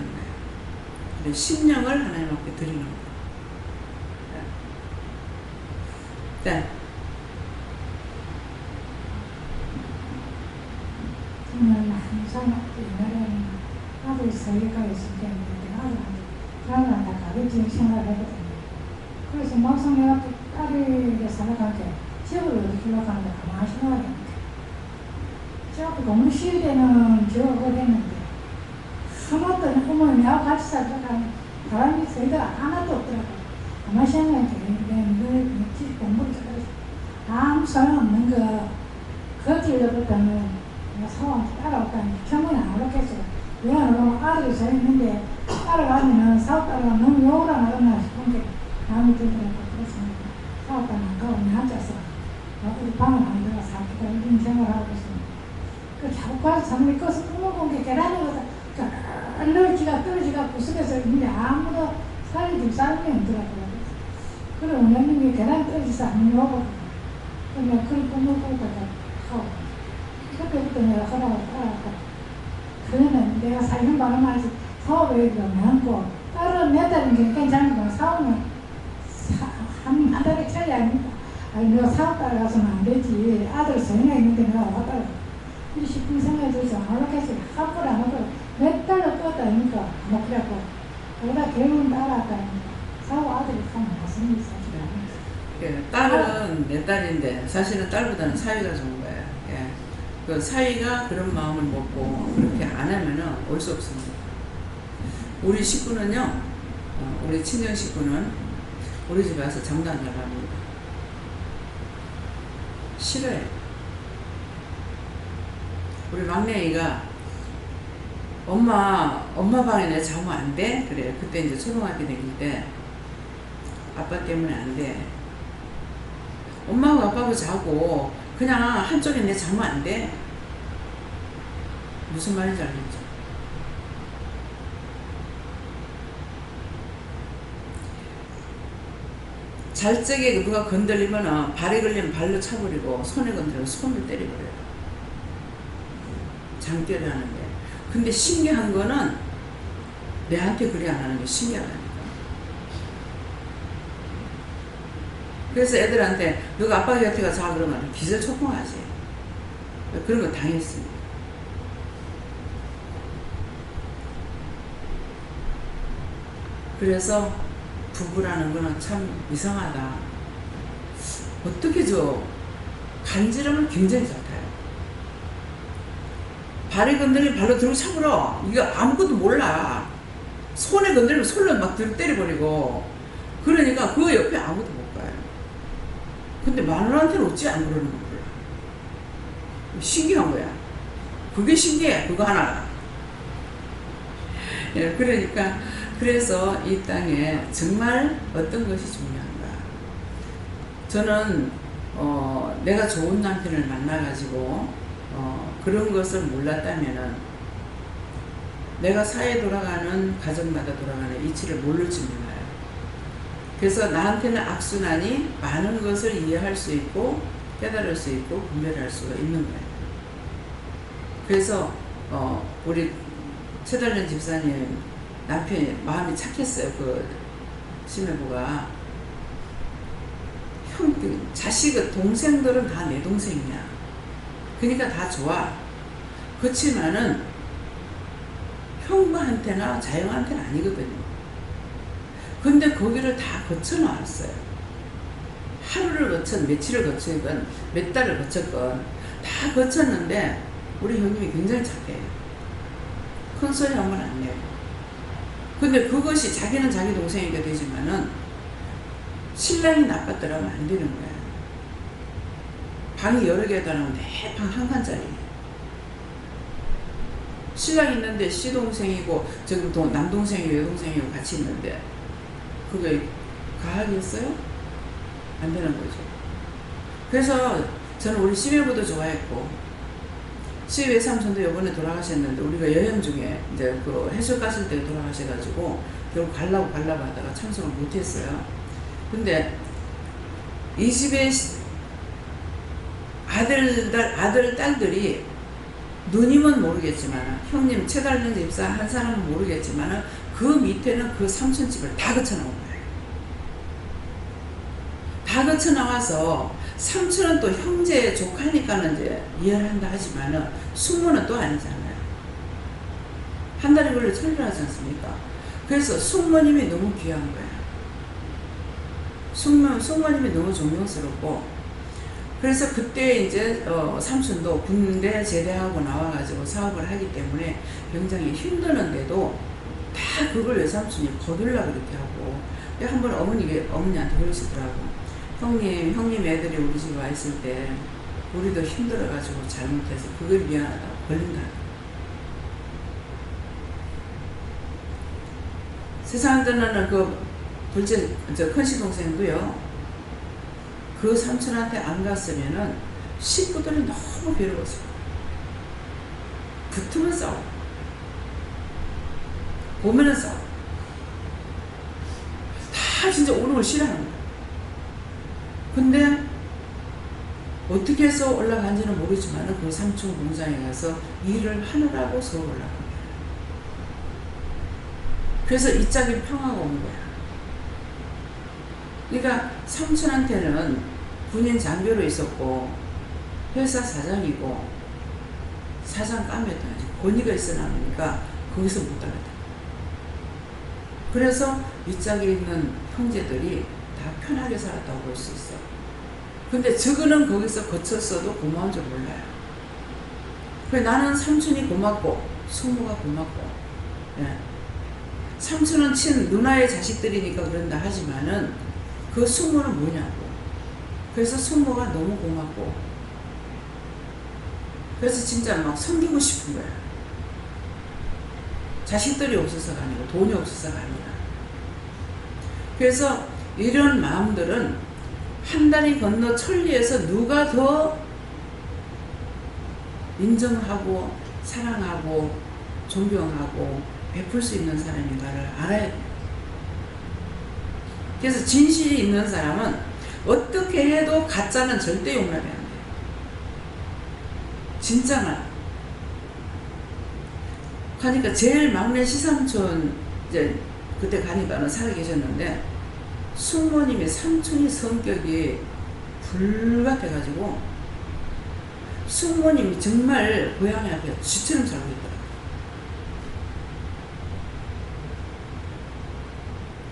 거예요. 심령을 하나님 앞에 드리는 거예요. 네. 정말 항상 옛날에는 아들이 서울가 있을 때문에 아들한테 그러면 다 가르치는 생활을 했거든요. 그래서 막상 내가 또 딸이 살아갈 때 집을 어디 주려고 하는데 가만히 생각이 안 돼. 제가 너무 쉬울 때는 제가 그랬는데 하나도 어머니 내가 같이 살다가 바람이 저희들 하나도 없더라고요. 가만히 생각이 되는데 늘 공부를 잘해서 아무 소용없는 거 거질러부터는 내가 사원한테 따라왔다니 처음에는 안 그렇겠어요. 왜냐하면 아들이 서 있는데 따라가면 사업가가 너무 욕을 안 하거나 싶은 게 마음이 들더라고요. 그래서 사업가는 안 가고 그냥 앉아서 우리 방을 안 들어가서 학교가 이런 생활을 하고 있습니다. 그 자꾸 가서 잠을 꺼서 꾸며본 게 계란이거든. 떨어지가 구석에서 있는데 아무도 살려줄 사람이 없더라고요. 그래 원장님이 계란 떨어져서 안 먹어. 그러면 그걸 꾸며보다가 하고 그때부터 내가 하라고 따라왔다. 그러면 내가 살림 바람하지 사업에 많고 딸은 몇 달은 괜찮은데 사업은 한 달에 차이 아닙니까? 아니 내가 사업 따라가서는 안 되지. 아들 성향 있는데 내가 왔다 이 싶은 생각이 들어서 하락해서 학교를 안 하고 몇 달을 껐다 하니까 뭐 그래갖고 그러다 결국은 따라왔다니까 사업 아들이 참 맞습니다. 예, 딸은 내 딸인데 사실은 딸보다는 사위가 좋은 거예요. 예. 그 사위가 그런 마음을 먹고 그렇게 안 하면은 올 수 없습니다. 우리 식구는요, 우리 친정 식구는 우리 집에 와서 장도 안 나갑니다. 싫어요. 우리 막내이가 엄마 방에 내 자면 안 돼? 그래. 그때 이제 초등학교 다닐 때 아빠 때문에 안 돼. 엄마하고 아빠하고 자고 그냥 한쪽에 내 자면 안 돼. 무슨 말인지 알겠죠? 잘 적에 누가 건들리면 발에 걸리면 발로 차버리고 손에 건드리면 손을 때려버려요. 장대를 하는데. 근데 신기한 거는 내한테 그리 안 하는 게 신기하다니까. 그래서 애들한테 너가 아빠 곁에 가서 자 그러면 기절초풍하지. 그런 거 당했습니다. 그래서 부부라는 거는 참 이상하다. 어떻게 간지럼을 굉장히 잘 타요. 발에 건드리면 발로 들고 차버려. 이거 아무것도 몰라. 손에 건드리면 손로 막 들고 때려버리고. 그러니까 그 옆에 아무도 못 가요. 근데 마누라한테는 어찌 안 그러는 거 몰라. 신기한 거야. 그게 신기해. 그거 하나가. 예, 그러니까 그래서 이 땅에 정말 어떤 것이 중요한가. 저는 내가 좋은 남편을 만나가지고 그런 것을 몰랐다면은 내가 사회에 돌아가는 가정마다 돌아가는 이치를 모를지 몰라요. 그래서 나한테는 악순환이 많은 것을 이해할 수 있고 깨달을 수 있고 분별할 수가 있는 거예요. 그래서 우리 최달련 집사님 남편이 마음이 착했어요. 그 심해부가 자식 동생들은 다 내 동생이야. 그러니까 다 좋아. 그렇지만은 형부한테나 자영한테는 아니거든요. 근데 거기를 다 거쳐 나왔어요. 하루를 거쳤건 며칠을 거쳤건 몇 달을 거쳤건 다 거쳤는데 우리 형님이 굉장히 착해요. 큰 소리 하면 안 내고. 근데 그것이 자기는 자기 동생이게 되지만은 신랑이 나빴더라면 안 되는 거야. 방이 여러 개가 나오는데 방 한 칸짜리. 신랑 있는데 시동생이고 저기 남동생이고 여동생이고 같이 있는데 그게 가학이었어요? 안 되는 거죠. 그래서 저는 우리 시외부도 좋아했고 시외 외삼촌도 이번에 돌아가셨는데 우리가 여행 중에 이제 그 해수 갔을 때 돌아가셔가지고 결국 가려고 하다가 참석을 못했어요. 근데 이 집에 아들, 딸들이 누님은 모르겠지만 형님 최달련 집사 한 사람은 모르겠지만 그 밑에는 그 삼촌집을 다 거쳐나온 거예요. 다 거쳐나와서 삼촌은 또 형제 조카니까는 이제 이해를 한다 하지만은 숙모는 또 아니잖아요. 한 달이 걸려 철별하지 않습니까? 그래서 숙모님이 너무 귀한 거예요. 숙모님이 너무 존경스럽고, 그래서 그때 이제 삼촌도 군대 제대하고 나와가지고 사업을 하기 때문에 굉장히 힘드는데도 다 그걸 외삼촌이 거둘라 그렇게 하고, 한번 어머니한테 그러시더라고. 형님 애들이 우리 집에 와 있을 때 우리도 힘들어가지고 잘못해서 그걸 미안하다고 걸린다. 세상에는 둘째, 큰 시동생도요, 그 삼촌한테 안 갔으면은 식구들이 너무 괴로웠어요. 붙으면 싸워. 보면은 싸워. 다 진짜 오는 걸 싫어하는 거야. 근데 어떻게 해서 올라간지는 모르지만 그 삼촌 공장에 가서 일을 하느라고 서울 올라간 거야. 그래서 이 짝이 평화가 온 거야. 그러니까 삼촌한테는 군인 장교로 있었고 회사 사장이고 사장 까매도 권위가 있어나니까 거기서 못 따라다. 그래서 이 짝에 있는 형제들이 다 편하게 살았다고 볼 수 있어. 근데 저거는 거기서 거쳤어도 고마운 줄 몰라요. 그래, 나는 삼촌이 고맙고 숙모가 고맙고, 예. 삼촌은 누나의 자식들이니까 그런다 하지만은 그 숙모는 뭐냐고. 그래서 숙모가 너무 고맙고, 그래서 진짜 막 섬기고 싶은 거야. 자식들이 없어서가 아니고 돈이 없어서가 아니라. 그래서 이런 마음들은 한 달이 건너 천리에서 누가 더 인정하고 사랑하고 존경하고 베풀 수 있는 사람인가를 알아야 돼요. 그래서 진실이 있는 사람은 어떻게 해도 가짜는 절대 용납이 안 돼요. 진짜만. 가니까 제일 막내 시삼촌 이제 그때 가니까는 살아 계셨는데, 숙모님이 삼촌이 성격이 불같아가지고 숙모님이 정말 고양이한테 쥐처럼 살고 있더라고요.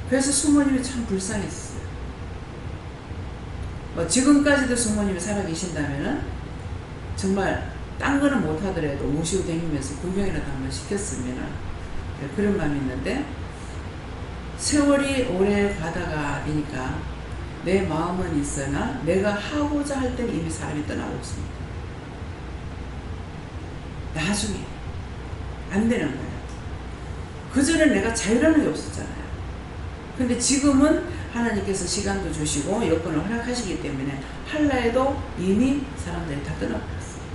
그래서 숙모님이 참 불쌍했어요. 지금까지도 숙모님이 살아계신다면은 정말 딴 거는 못하더라도 모시고 다니면서 구경이라도 한번 시켰으면 그런 마음이 있는데, 세월이 오래 가다가 되니까 내 마음은 있으나 내가 하고자 할 때는 이미 사람이 떠나고 있습니다. 나중에 안 되는 거예요. 그전에 내가 자유라는 게 없었잖아요. 근데 지금은 하나님께서 시간도 주시고 여건을 허락하시기 때문에 할라 해도 이미 사람들이 다 떠나버렸어요.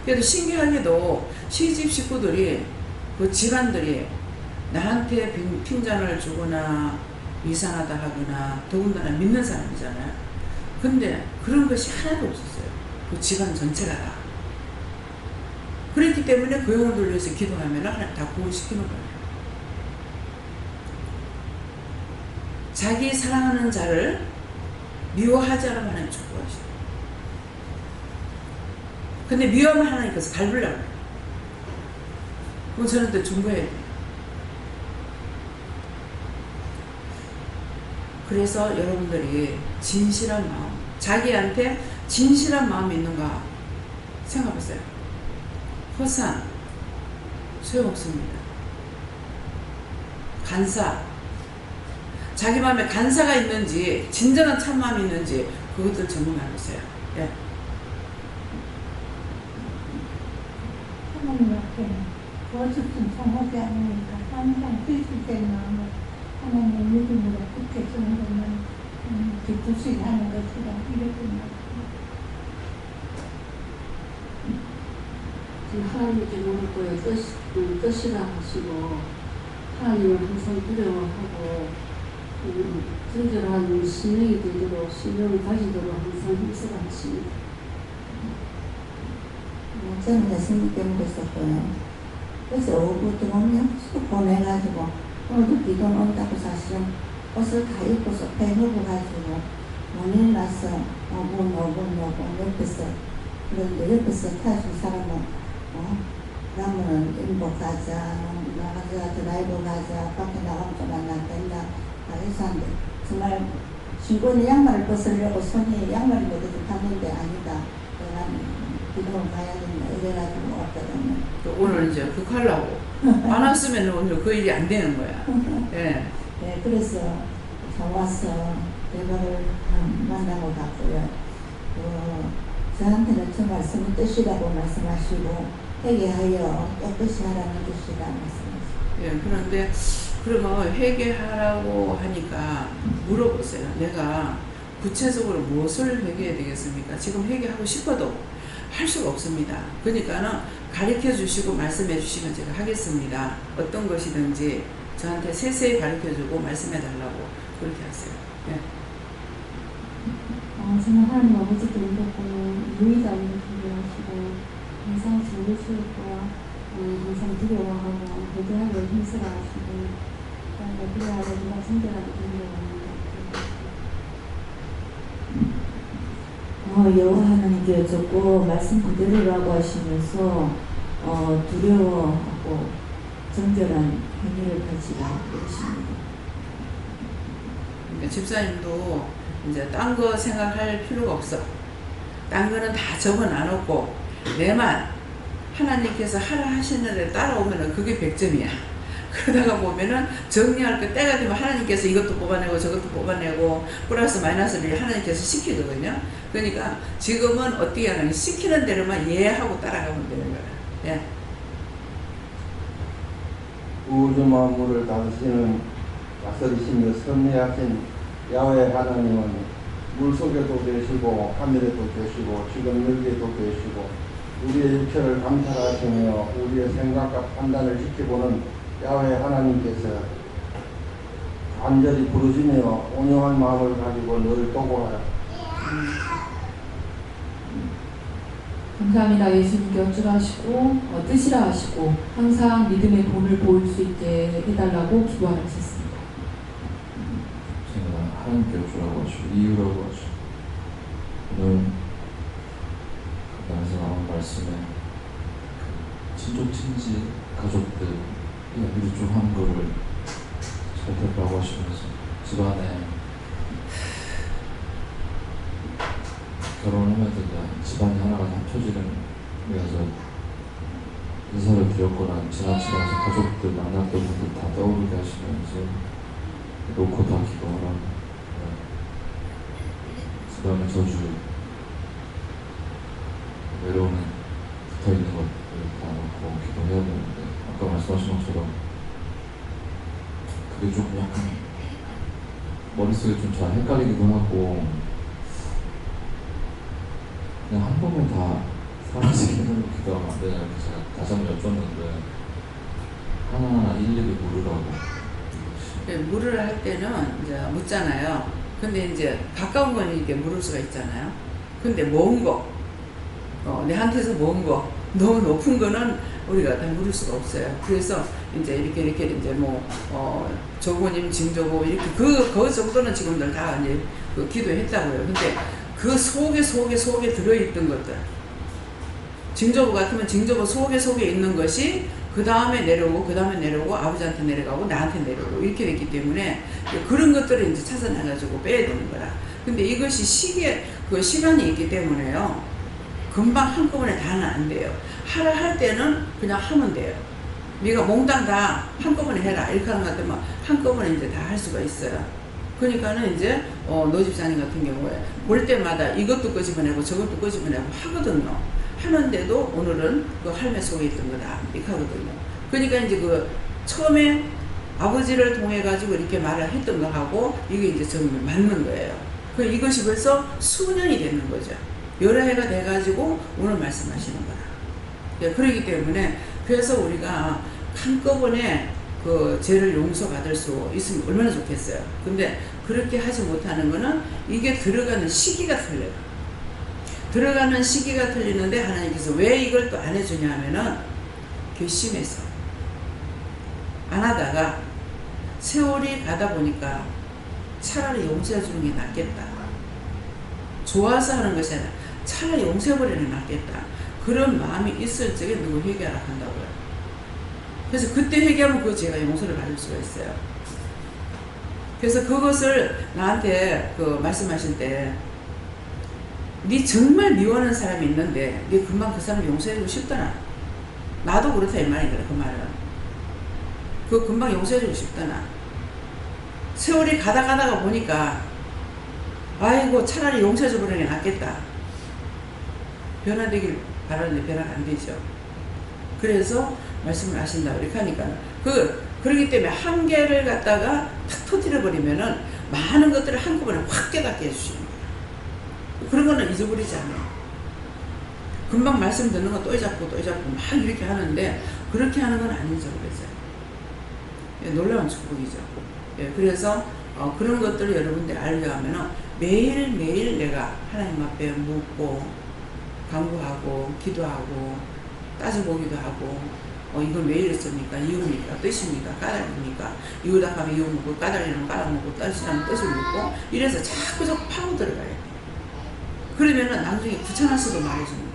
그래도 신기하게도 시집 식구들이, 그 집안들이 나한테 핀잔을 주거나 이상하다 하거나 더군다나 믿는 사람이잖아요. 근데 그런 것이 하나도 없었어요. 그 집안 전체가 다. 그렇기 때문에 그 영을 돌려서 기도하면 다 구원시키는 거예요. 자기 사랑하는 자를 미워하지 않으면 하나님 축복하시죠. 근데 미워하면 하나님께서 갈구려고 해요. 그럼 저는 또 중보해야 돼요. 그래서 여러분들이 진실한 마음, 자기한테 진실한 마음이 있는가 생각해보세요. 허상, 소용없습니다. 간사, 자기 마음에 간사가 있는지 진정한 참마음이 있는지 그것들 점검해보세요. 예. 하나님 앞에 거짓은 성하지 않으니까 항상 필수된 마음을 하나님의 믿음으로 굳게 쓰는 것만 기쁘시게 하는 것이라 이랬구나. 하나님께 모를 거에 뜻이라 하시고, 하나님을 항상 두려워하고 정결한 신령이 되도록, 신령을 가지도록 항상 힘쓰라 하십니다. 저는 예수님 때문에 있었고요. 그래서 오후 들어오면 쑥 보내가지고 오늘도 비가 온다고 사실은 옷을 다 입고서 빼먹어가지고 mon일 나서 오분 옆에서, 그런데 옆에서 타준 사람은 남은 인복 가자, 나가자, 드라이브 가자, 밖에 나가면 좀 안 된다. 다 해서 한데 정말 신고는 양말을 벗으려고 손이 양말이 어디서 갔는데 아니다. 나는 기도를 가야 된다. 이래가지고 왔거든요. 오늘 이제 그거 하려고 안 왔으면 오늘 그 일이 안 되는 거야. 예. 네, 그래서 잘 와서 대박을 만나고 갔고요. 저한테는 저 말씀은 뜻이라고 말씀하시고 회개하여 깨끗이 하라는 뜻이라 말씀하시고. 예, 그런데 그러면 회개하라고 하니까 물어보세요. 내가 구체적으로 무엇을 회개해야 되겠습니까? 지금 회개하고 싶어도 할 수가 없습니다. 그러니까는 가르쳐 주시고 말씀해 주시면 제가 하겠습니다. 어떤 것이든지 저한테 세세히 가르쳐 주고 말씀해 달라고 그렇게 하세요. 예. 정말 하나님 아버지께 이렇고 유의자를 준비하시고 항상 즐기시고 항상 두려워하고 회개하고 힘쓰라하시고 그래야 우리가 성결하게 되는 여호와 하나님께 여쭙고 말씀 그대로라고 하시면서 두려워하고 정결한 행위를 하지라 그러십니다. 그러니까 집사님도 이제 딴 거 생각할 필요가 없어. 딴 거는 다 적어놔놓고 내만 하나님께서 하라 하시는 데 따라오면은 그게 100점이야. 그러다가 보면은 정리할 때 때가 되면 하나님께서 이것도 뽑아내고 저것도 뽑아내고 플러스 마이너스를 하나님께서 시키거든요. 그러니까 지금은 어떻게 하냐면 시키는 대로만 이해하고 따라가면 되는 거야. 예. 우주 만물을 다스리시며 섭리하신 야훼 하나님은 물속에도 계시고 하늘에도 계시고 지금 여기에도 계시고 우리의 육체를 감찰하시며 우리의 생각과 판단을 지켜보는 야훼 하나님께서 간절히 부르시며 온유한 마음을 가지고 늘 도구하여 감사합니다. 예수님께 어쩌라 하시고 뜻이라 하시고 항상 믿음의 본을 보일 수 있게 해달라고 기도하셨습니다. 제가 하나님께 어쩌라고 하시고 이유라고 하시고 오늘 그간에서 나온 말씀에 친족 친지 가족들 이야기를 좀 한 거를 잘 들으라고 하시면서 집안에 결혼하면서 집안이 하나가 합쳐지는 그래서 인사를 드렸거나 지나치면서 가족들 만났던 분들 다 떠오르게 하시면서 놓고 다 기도하라고 집안의 저주 외로움에 붙어있는 것들 다 놓고 기도해야 되는데 아까 말씀하신 것처럼 그게 조금 약간 머릿속에 좀 잘 헷갈리기도 하고 그냥 한 번에 다 사라지게 하는 기도하면 안 되냐 이렇게 제가 다시 한번 여쭈었는데 하나하나 일일이 물으라고. 물을 할 때는 이제 묻잖아요. 근데 이제 가까운 거는 이렇게 물을 수가 있잖아요. 근데 먼 거, 내한테서 먼 거, 너무 높은 거는 우리가 다 물을 수가 없어요. 그래서 이제 이렇게 이제 조고님, 징조고 이렇게 그 정도는 지금들 다 이제 기도했다고요. 근데 그 속에 들어있던 것들, 징조부 같으면 징조부 속에 있는 것이 그 다음에 내려오고 아버지한테 내려가고 나한테 내려오고 이렇게 됐기 때문에 그런 것들을 이제 찾아내가지고 빼야 되는 거라. 근데 이것이 시간이 있기 때문에요. 금방 한꺼번에 다는 안 돼요. 하라 할 때는 그냥 하면 돼요. 네가 몽땅 다 한꺼번에 해라 이렇게 하는 것 같으면 한꺼번에 이제 다 할 수가 있어요. 그러니까는 이제 노 집사님 같은 경우에 볼 때마다 이것도 끄집어내고 저것도 끄집어내고 하거든요. 하는데도 오늘은 그 할매 속에 있던 거다 이렇게 하거든요. 그러니까 이제 그 처음에 아버지를 통해 가지고 이렇게 말을 했던 거하고 이게 이제 정말 맞는 거예요. 그 이것이 벌써 수년이 되는 거죠. 여러 해가 돼 가지고 오늘 말씀하시는 거라. 예, 그렇기 때문에 그래서 우리가 한꺼번에 그 죄를 용서받을 수 있으면 얼마나 좋겠어요. 근데 그렇게 하지 못하는 거는 이게 들어가는 시기가 틀려요. 들어가는 시기가 틀리는데 하나님께서 왜 이걸 또 안 해주냐 하면은 괘씸해서 안 하다가 세월이 가다 보니까 차라리 용서해 주는 게 낫겠다. 좋아서 하는 것이 아니라 차라리 용서해버리는 게 낫겠다. 그런 마음이 있을 적에 누구 회개하라 한다고요. 그래서 그때 회개하면 그 제가 용서를 받을 수가 있어요. 그래서 그것을 나한테 그 말씀하실 때, 네 정말 미워하는 사람이 있는데 네 금방 그 사람 용서해주고 싶더나. 나도 그렇다 이 말이더라. 그 말은. 그 금방 용서해주고 싶더나. 세월이 가다가 보니까 아이고 차라리 용서해줘버리는 게 낫겠다. 변화되길 바라는데 변화가 안 되죠. 그래서 말씀을 하신다 이렇게 하니까 그러기 때문에 한계를 갖다가 탁 터뜨려버리면은 많은 것들을 한꺼번에 확 깨닫게 해주시는 거예요. 그런 거는 잊어버리지 않아요. 금방 말씀 듣는 거 또 잊었고 막 이렇게 하는데 그렇게 하는 건 안 잊어버려져요. 예, 놀라운 축복이죠. 예, 그래서 그런 것들을 여러분들이 알려하면은 매일매일 내가 하나님 앞에 묻고 간구하고 기도하고 따져보기도 하고 이걸 왜 이랬습니까? 이유입니까? 뜻입니까? 까닭입니까? 이유다 하면 이유 묻고 까닭이라면 까닭 묻고 뜻이라면 뜻을 묻고 이래서 자꾸 파고 들어가야 돼. 그러면은 나중에 귀찮아서도 말해주는 거야.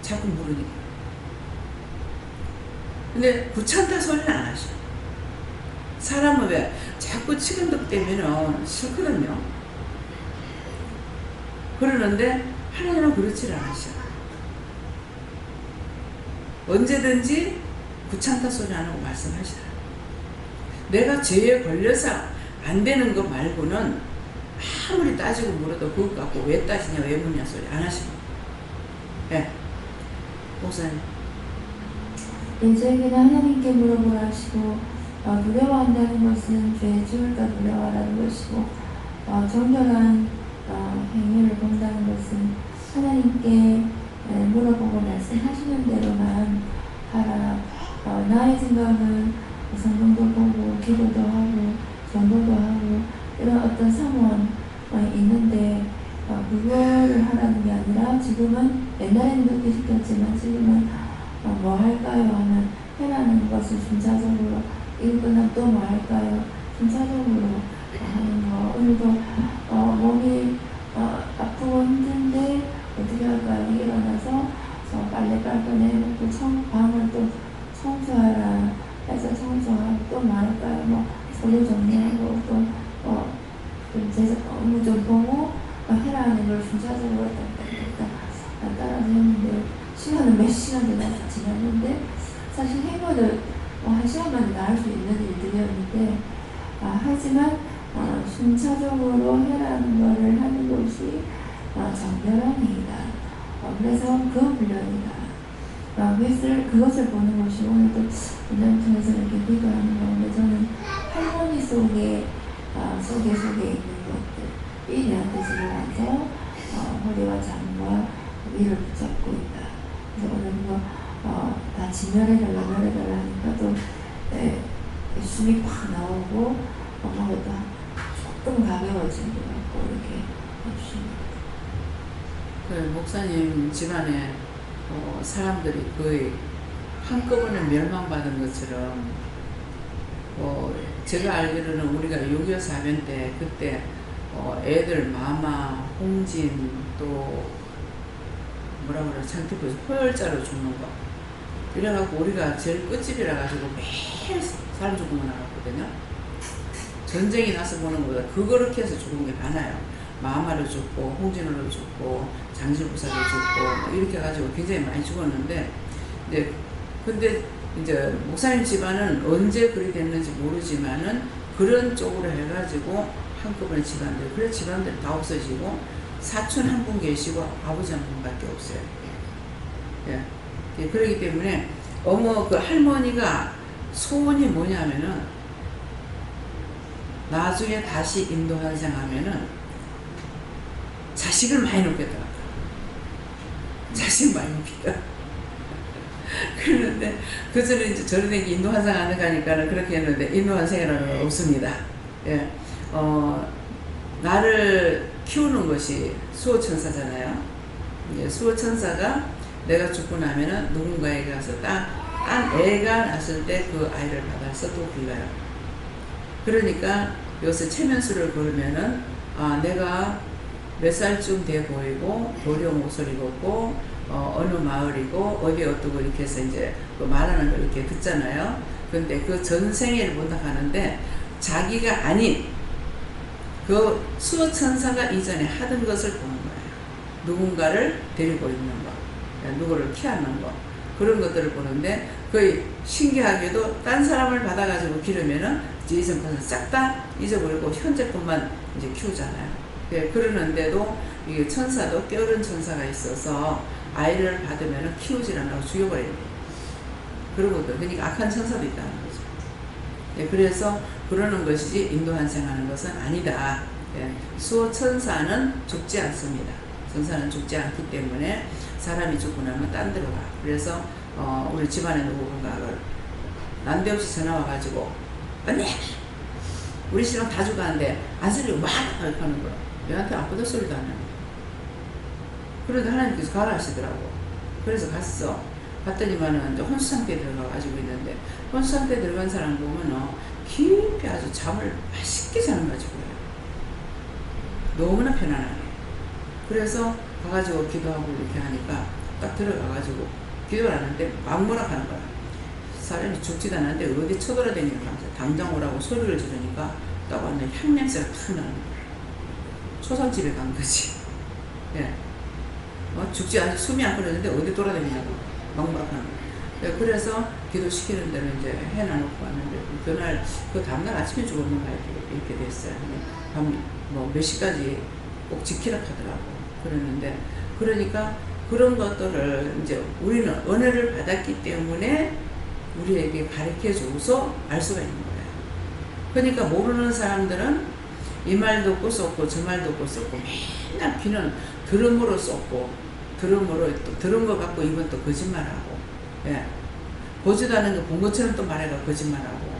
자꾸 물으니까. 근데 귀찮다 소리는 안 하셔. 사람은 왜 자꾸 치근덕대면은 싫거든요. 그러는데 하나님은 그렇지 않으셔. 언제든지 귀찮다 소리 안 하고 말씀하시라. 내가 죄에 걸려서 안 되는 것 말고는 아무리 따지고 물어도 그것 갖고 왜 따지냐 왜 묻냐 소리 안 하시고. 예. 목사님. 네, 저에게는 하나님께 물어보라 하시고 두려워한다는 것은 죄의 죽을까 두려워하라는 것이고 정결한 행위를 본다는 것은 하나님께 물어보고 말씀하시는 대로만 하라. 나의 생각은 성경도 보고 기도도 하고 전도도 하고 이런 어떤 사모함 있는데 그거를 하라는 게 아니라 지금은 옛날에는 그렇게 시켰지만 지금은 뭐 할까요 하면 해라는 것을 순차적으로 이거 끝나면 또 뭐 할까요 순차적으로 하는 거. 오늘도 몸이 아프고 힘든데 어떻게 할까요? 일어나서 빨래 빨 거 내놓고 방을 또 청소하라 해서 청소하고 또 뭐 할까요? 뭐 서류 정리하고 또 업무 좀 보고 해라는 걸 순차적으로 따라서 했는데 시간은 몇 시간도 지났는데 사실 행운을 한 시간만에 다 할 수 있는 일들이었는데 하지만 순차적으로 해라는 거를 하는 것이 정결한 행위다. 그래서 그 훈련이다. 그것을 보는 것이 오늘도 운전 통해서 이렇게 기도하는 건데 저는 할머니 속에 있는 것들이 내한테 들어와서 허리와 장과 위를 붙잡고 있다. 그래서 오늘 다 진멸해달라 하니까 또 숨이 팍 나오고 엄마보다 조금 가벼워진 것 같고 이렇게 해주십니다. 그 목사님 집안에 사람들이 거의 한꺼번에 멸망받은 것처럼 제가 알기로는 우리가 6.25 사변 때 그때 애들 마마, 홍진 또 뭐라 그래 장티프에서 포열자로 죽는 거 이래갖고 우리가 제일 끝집이라 가지고 매일 사람 죽은 거 나왔거든요. 전쟁이 나서 보는 것보다 그렇게 해서 죽은 게 많아요. 마마로 죽고 홍진으로 죽고 장실부사로 죽고 이렇게 해가지고 굉장히 많이 죽었는데 근데 이제 목사님 집안은 언제 그리 됐는지 모르지만은 그런 쪽으로 해가지고 한꺼번에 집안들 그래 집안들이 다 없어지고 사촌 한 분 계시고 아버지 한 분밖에 없어요. 예. 그렇기 때문에 그 할머니가 소원이 뭐냐면은 나중에 다시 인도환생하면은 자식을 많이 놓겠다. 자식 많이 놓겠다. 그런데 그전에 이제 저런 애기 인도환생 안 가니까는 그렇게 했는데 인도환생이라는 건 없습니다. 예. 나를 키우는 것이 수호천사잖아요. 수호천사가 내가 죽고 나면은 누군가에게 가서 딴 애가 났을 때 그 아이를 받아서 또 불러요. 그러니까 여기서 체면수를 걸으면은 내가 몇 살쯤 돼 보이고 도령 옷을 입었고 어느 마을이고 어디 어떠고 이렇게 해서 이제 그 말하는 걸 이렇게 듣잖아요. 근데 그 전생애를 본다 하는데 자기가 아닌 그 수호천사가 이전에 하던 것을 보는 거예요. 누군가를 데리고 있는 거, 누구를 키우는 거, 그런 것들을 보는데 거의 신기하게도 딴 사람을 받아가지고 기르면은 이제 이전 것을 싹 다 잊어버리고 현재 것만 이제 키우잖아요. 예, 그러는데도 이게 천사도 깨어른 천사가 있어서 아이를 받으면은 키우질 않고 죽여버려요. 그러거든. 그러니까 악한 천사도 있다는 거죠. 예, 그래서 그러는 것이지 인도환생하는 것은 아니다. 예, 수호 천사는 죽지 않습니다. 천사는 죽지 않기 때문에 사람이 죽고 나면 딴 데로 가. 그래서 우리 집안에 누군가를 난데없이 전화 와가지고 언니 우리 신랑 다 죽었는데 안쓰리고 막 이렇게 하는 거야. 얘한테 아무도 소리도 안 하는 거야. 그런데 하나님께서 가라 하시더라고. 그래서 갔어. 갔더니만은 이제 혼수 상태에 들어가가지고 있는데 혼수 상태에 들어간 사람 보면은 깊이 아주 잠을 맛있게 자는 거지. 너무나 편안하게. 그래서 가가지고 기도하고 이렇게 하니까 딱 들어가가지고 기도를 하는데 막무락하는 거야. 사람이 죽지도 않았는데 어디 쳐돌아다니는 거야. 당장 오라고 소리를 지르니까 딱 왔는데 향냄새가 탁 나는 거야. 초상집에 간 거지. 예. 죽지 않아 숨이 안 끊어졌는데 어디 돌아다니냐고 막무락하는 거야. 예, 그래서 기도시키는 대로 이제 해놔놓고 왔는데 그날 그 다음날 아침에 죽었는가 이렇게 됐어요. 몇 시까지 꼭 지키라 하더라고. 그랬는데 그러니까 그런 것들을 이제 우리는 은혜를 받았기 때문에 우리에게 가르쳐 줘서 알 수가 있는 거예요. 그러니까 모르는 사람들은 이 말도 없고 쏟고 저 말도 없고 쏟고 맨날 귀는 들음으로 쏟고 들음으로 또 들은 거 갖고 입은 또 거짓말하고, 예. 보지도 않은 거 본 것처럼 또 말해가 거짓말하고.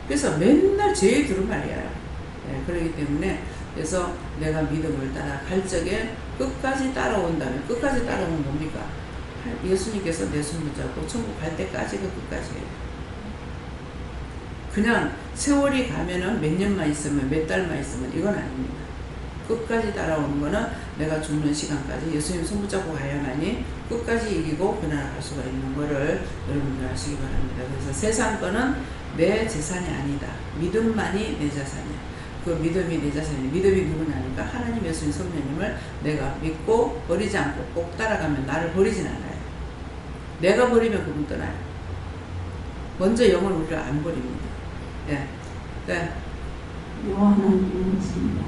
그래서 맨날 죄의 두루마리야. 예, 그렇기 때문에 그래서 내가 믿음을 따라 갈 적에 끝까지 따라온다면 끝까지 따라오면 뭡니까? 예수님께서 내 손 붙잡고 천국 갈 때까지 그 끝까지 해요. 그냥 세월이 가면은 몇 년만 있으면 몇 달만 있으면 이건 아닙니다. 끝까지 따라오는 거는 내가 죽는 시간까지 예수님 손 붙잡고 가야만이 끝까지 이기고 그 나라 갈 수가 있는 거를 여러분들 아시기 바랍니다. 그래서 세상 거는 내 재산이 아니다. 믿음만이 내 자산이야. 그 믿음이 내 자산이야. 믿음이 누구냐니까 하나님, 예수님, 성령님을 내가 믿고 버리지 않고 꼭 따라가면 나를 버리진 않아요. 내가 버리면 그분 떠나요. 먼저 영을 우리를 안 버립니다. 예. 네. 요한은 이렇습니다.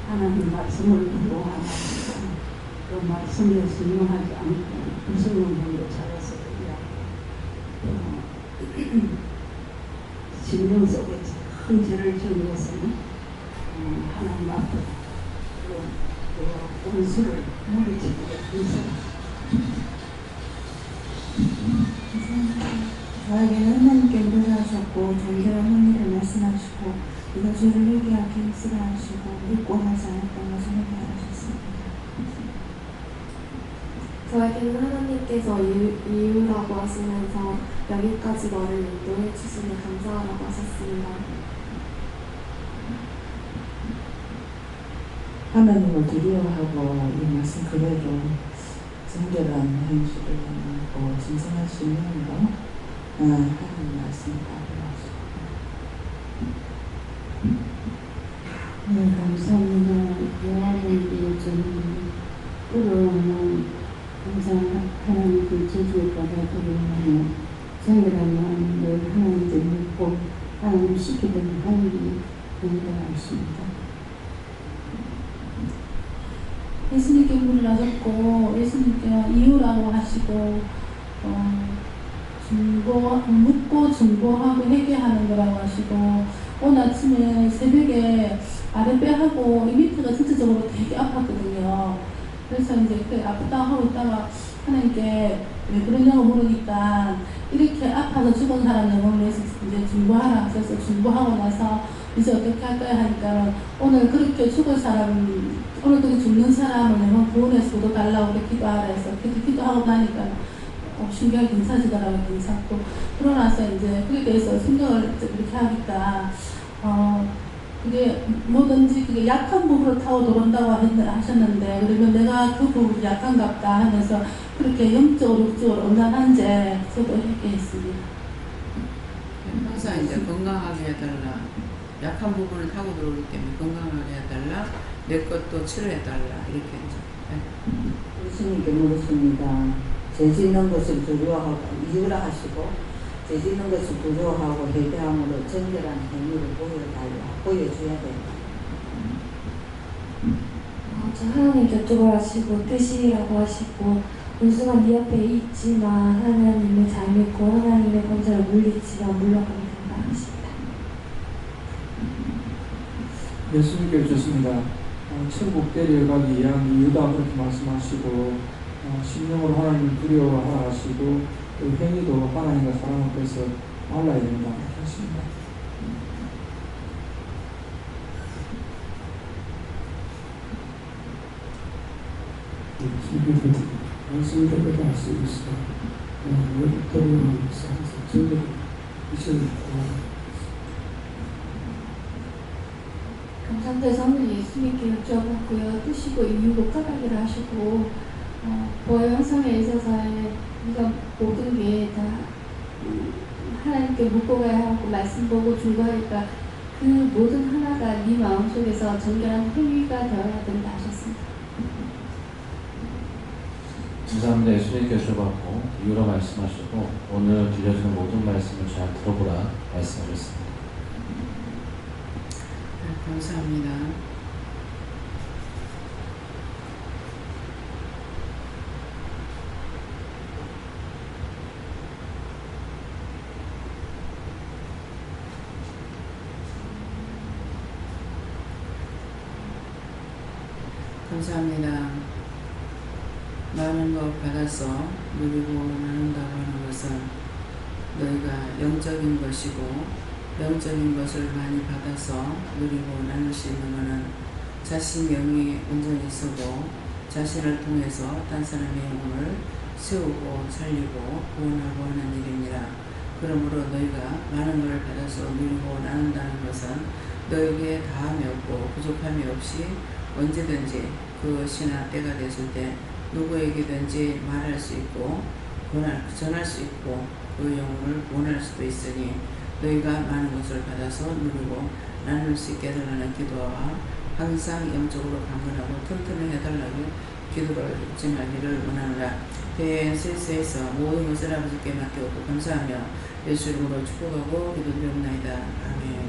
하나님 말씀을 두려워하고 그 말씀에 순종하지 않고 불순종으로 자라서 심령 속에 큰 죄를 지은 것은 하나님 앞에 그 원수를 물리치고 저에게는 하나님께 인도하셨고 정결한 hon의를 말씀하시고 이가 죄를 회개하게 힘쓰라 하시고 믿고 하지 않았던 것을 회개하셨습니다. 저에게는 하나님께서 이유라고 하시면서 여기까지 너를 인도해 주시니 감사하라고 하셨습니다. 하나님을 두려워하고 이 말씀 그대로 정결한 행실을 하고 진정하시는 거 하나님 말씀 따라하시고. 네, 감사합니다. 여러분들이 저는 끌어오는 항상 하나님께 제주에 받아들이며 정결한 마음을 하나님께 묻고 하나님 시키는 하나님이 건강하십니다. 예수님께 물을 놔줬고 예수님께 이유라고 하시고 묻고 중보하고 회개하는 거라고 하시고 오늘 아침에 새벽에 아랫배하고 이 밑에가 전체적으로 되게 아팠거든요. 그래서 이제 그래 아프다 하고 있다가 하나님께 왜 그러냐고 물으니까 이렇게 아파서 죽은 사람 영혼을 이제 중보하라 그래서 중보하고 나서 이제 어떻게 할 거야 하니까 오늘 그렇게 죽은 사람 오늘 그렇게 죽는 사람을 영혼 구원해서 도와달라고 그렇게 기도하라 해서 그렇게 기도하고 나니까 신경이 괜찮아지더라고요. 괜찮고 그러고 나서 이제 그렇게 해서 생각을 이렇게 하니까 그게 뭐든지 그게 약한 부분을 타고 들어온다고 하셨는데 그러면 내가 그 부분이 약한갑다 하면서 그렇게 영적으로 육적으로 온난한지 저도 이렇게 했습니다. 항상 이제 건강하게 해달라. 약한 부분을 타고 들어오기 때문에 건강하게 해달라. 내 것도 치료해달라. 이렇게 이제. 예수님께 물었습니다. 죄 짓는 것을 두려워하고 이유라 하시고 죄 짓는 것을 두려워하고 회개함으로 정결한 행위를 보여줘야 된다. 저 하나님 여쭤봐 하시고 뜻이라고 하시고 원수가 네 앞에 있지만 하나님을 잘 믿고 하나님의 권세를 물리치면 물러가게 된다 하십니다. 예수님께 주셨습니다. 천국 데려가기 위한 이유다 그렇게 말씀하시고 심령으로 하나님을 두려워하라 하시고 또 행위도 하나님과 사람 앞에서 말라야 된다 그렇게 하십니다. 말씀을 듣고 할수 있어. 여기부터 저기 있어야 감사합니다. 오늘 예수님께 여쭤봤고요. 뜻이고 이유고 까닭이라 하시고 보혜 형성에 있어서의 우리가 모든 게 다 하나님께 묻고 가야 하고 말씀 보고 준거하니까 그 모든 하나가 네 마음속에서 정결한 행위가 되어야 된다 하셨습니다. 감사합니다. 예수님께 여쭤봤고 이유로 말씀하시고 오늘 들려주는 모든 말씀을 잘 들어보라 말씀하셨습니다. 네, 감사합니다. 감사합니다. 많은 것 받아서 누리고 나눈다고 하는 것은 너희가 영적인 것이고 영적인 것을 많이 받아서 누리고 나눌 수 있는 것은 자신 영이 온전히 서고 자신을 통해서 딴 사람의 영혼을 세우고 살리고 구원하고 하는 일입니다. 그러므로 너희가 많은 걸 받아서 누리고 나눈다는 것은 너에게 다함이 없고 부족함이 없이 언제든지 그 시나 때가 됐을 때 누구에게든지 말할 수 있고 전할 수 있고 그 영혼을 원할 수도 있으니 너희가 많은 것을 받아서 누리고 나눌 수 있게 해달라는 기도와 항상 영적으로 강건하고 튼튼히 해달라고 기도를 잊지 말기를 원하노라. 대인 실수에서 모든 것을 아버지께 맡겨오고 감사하며 예수 이름으로 축복하고 기도드리옵나이다. 아멘.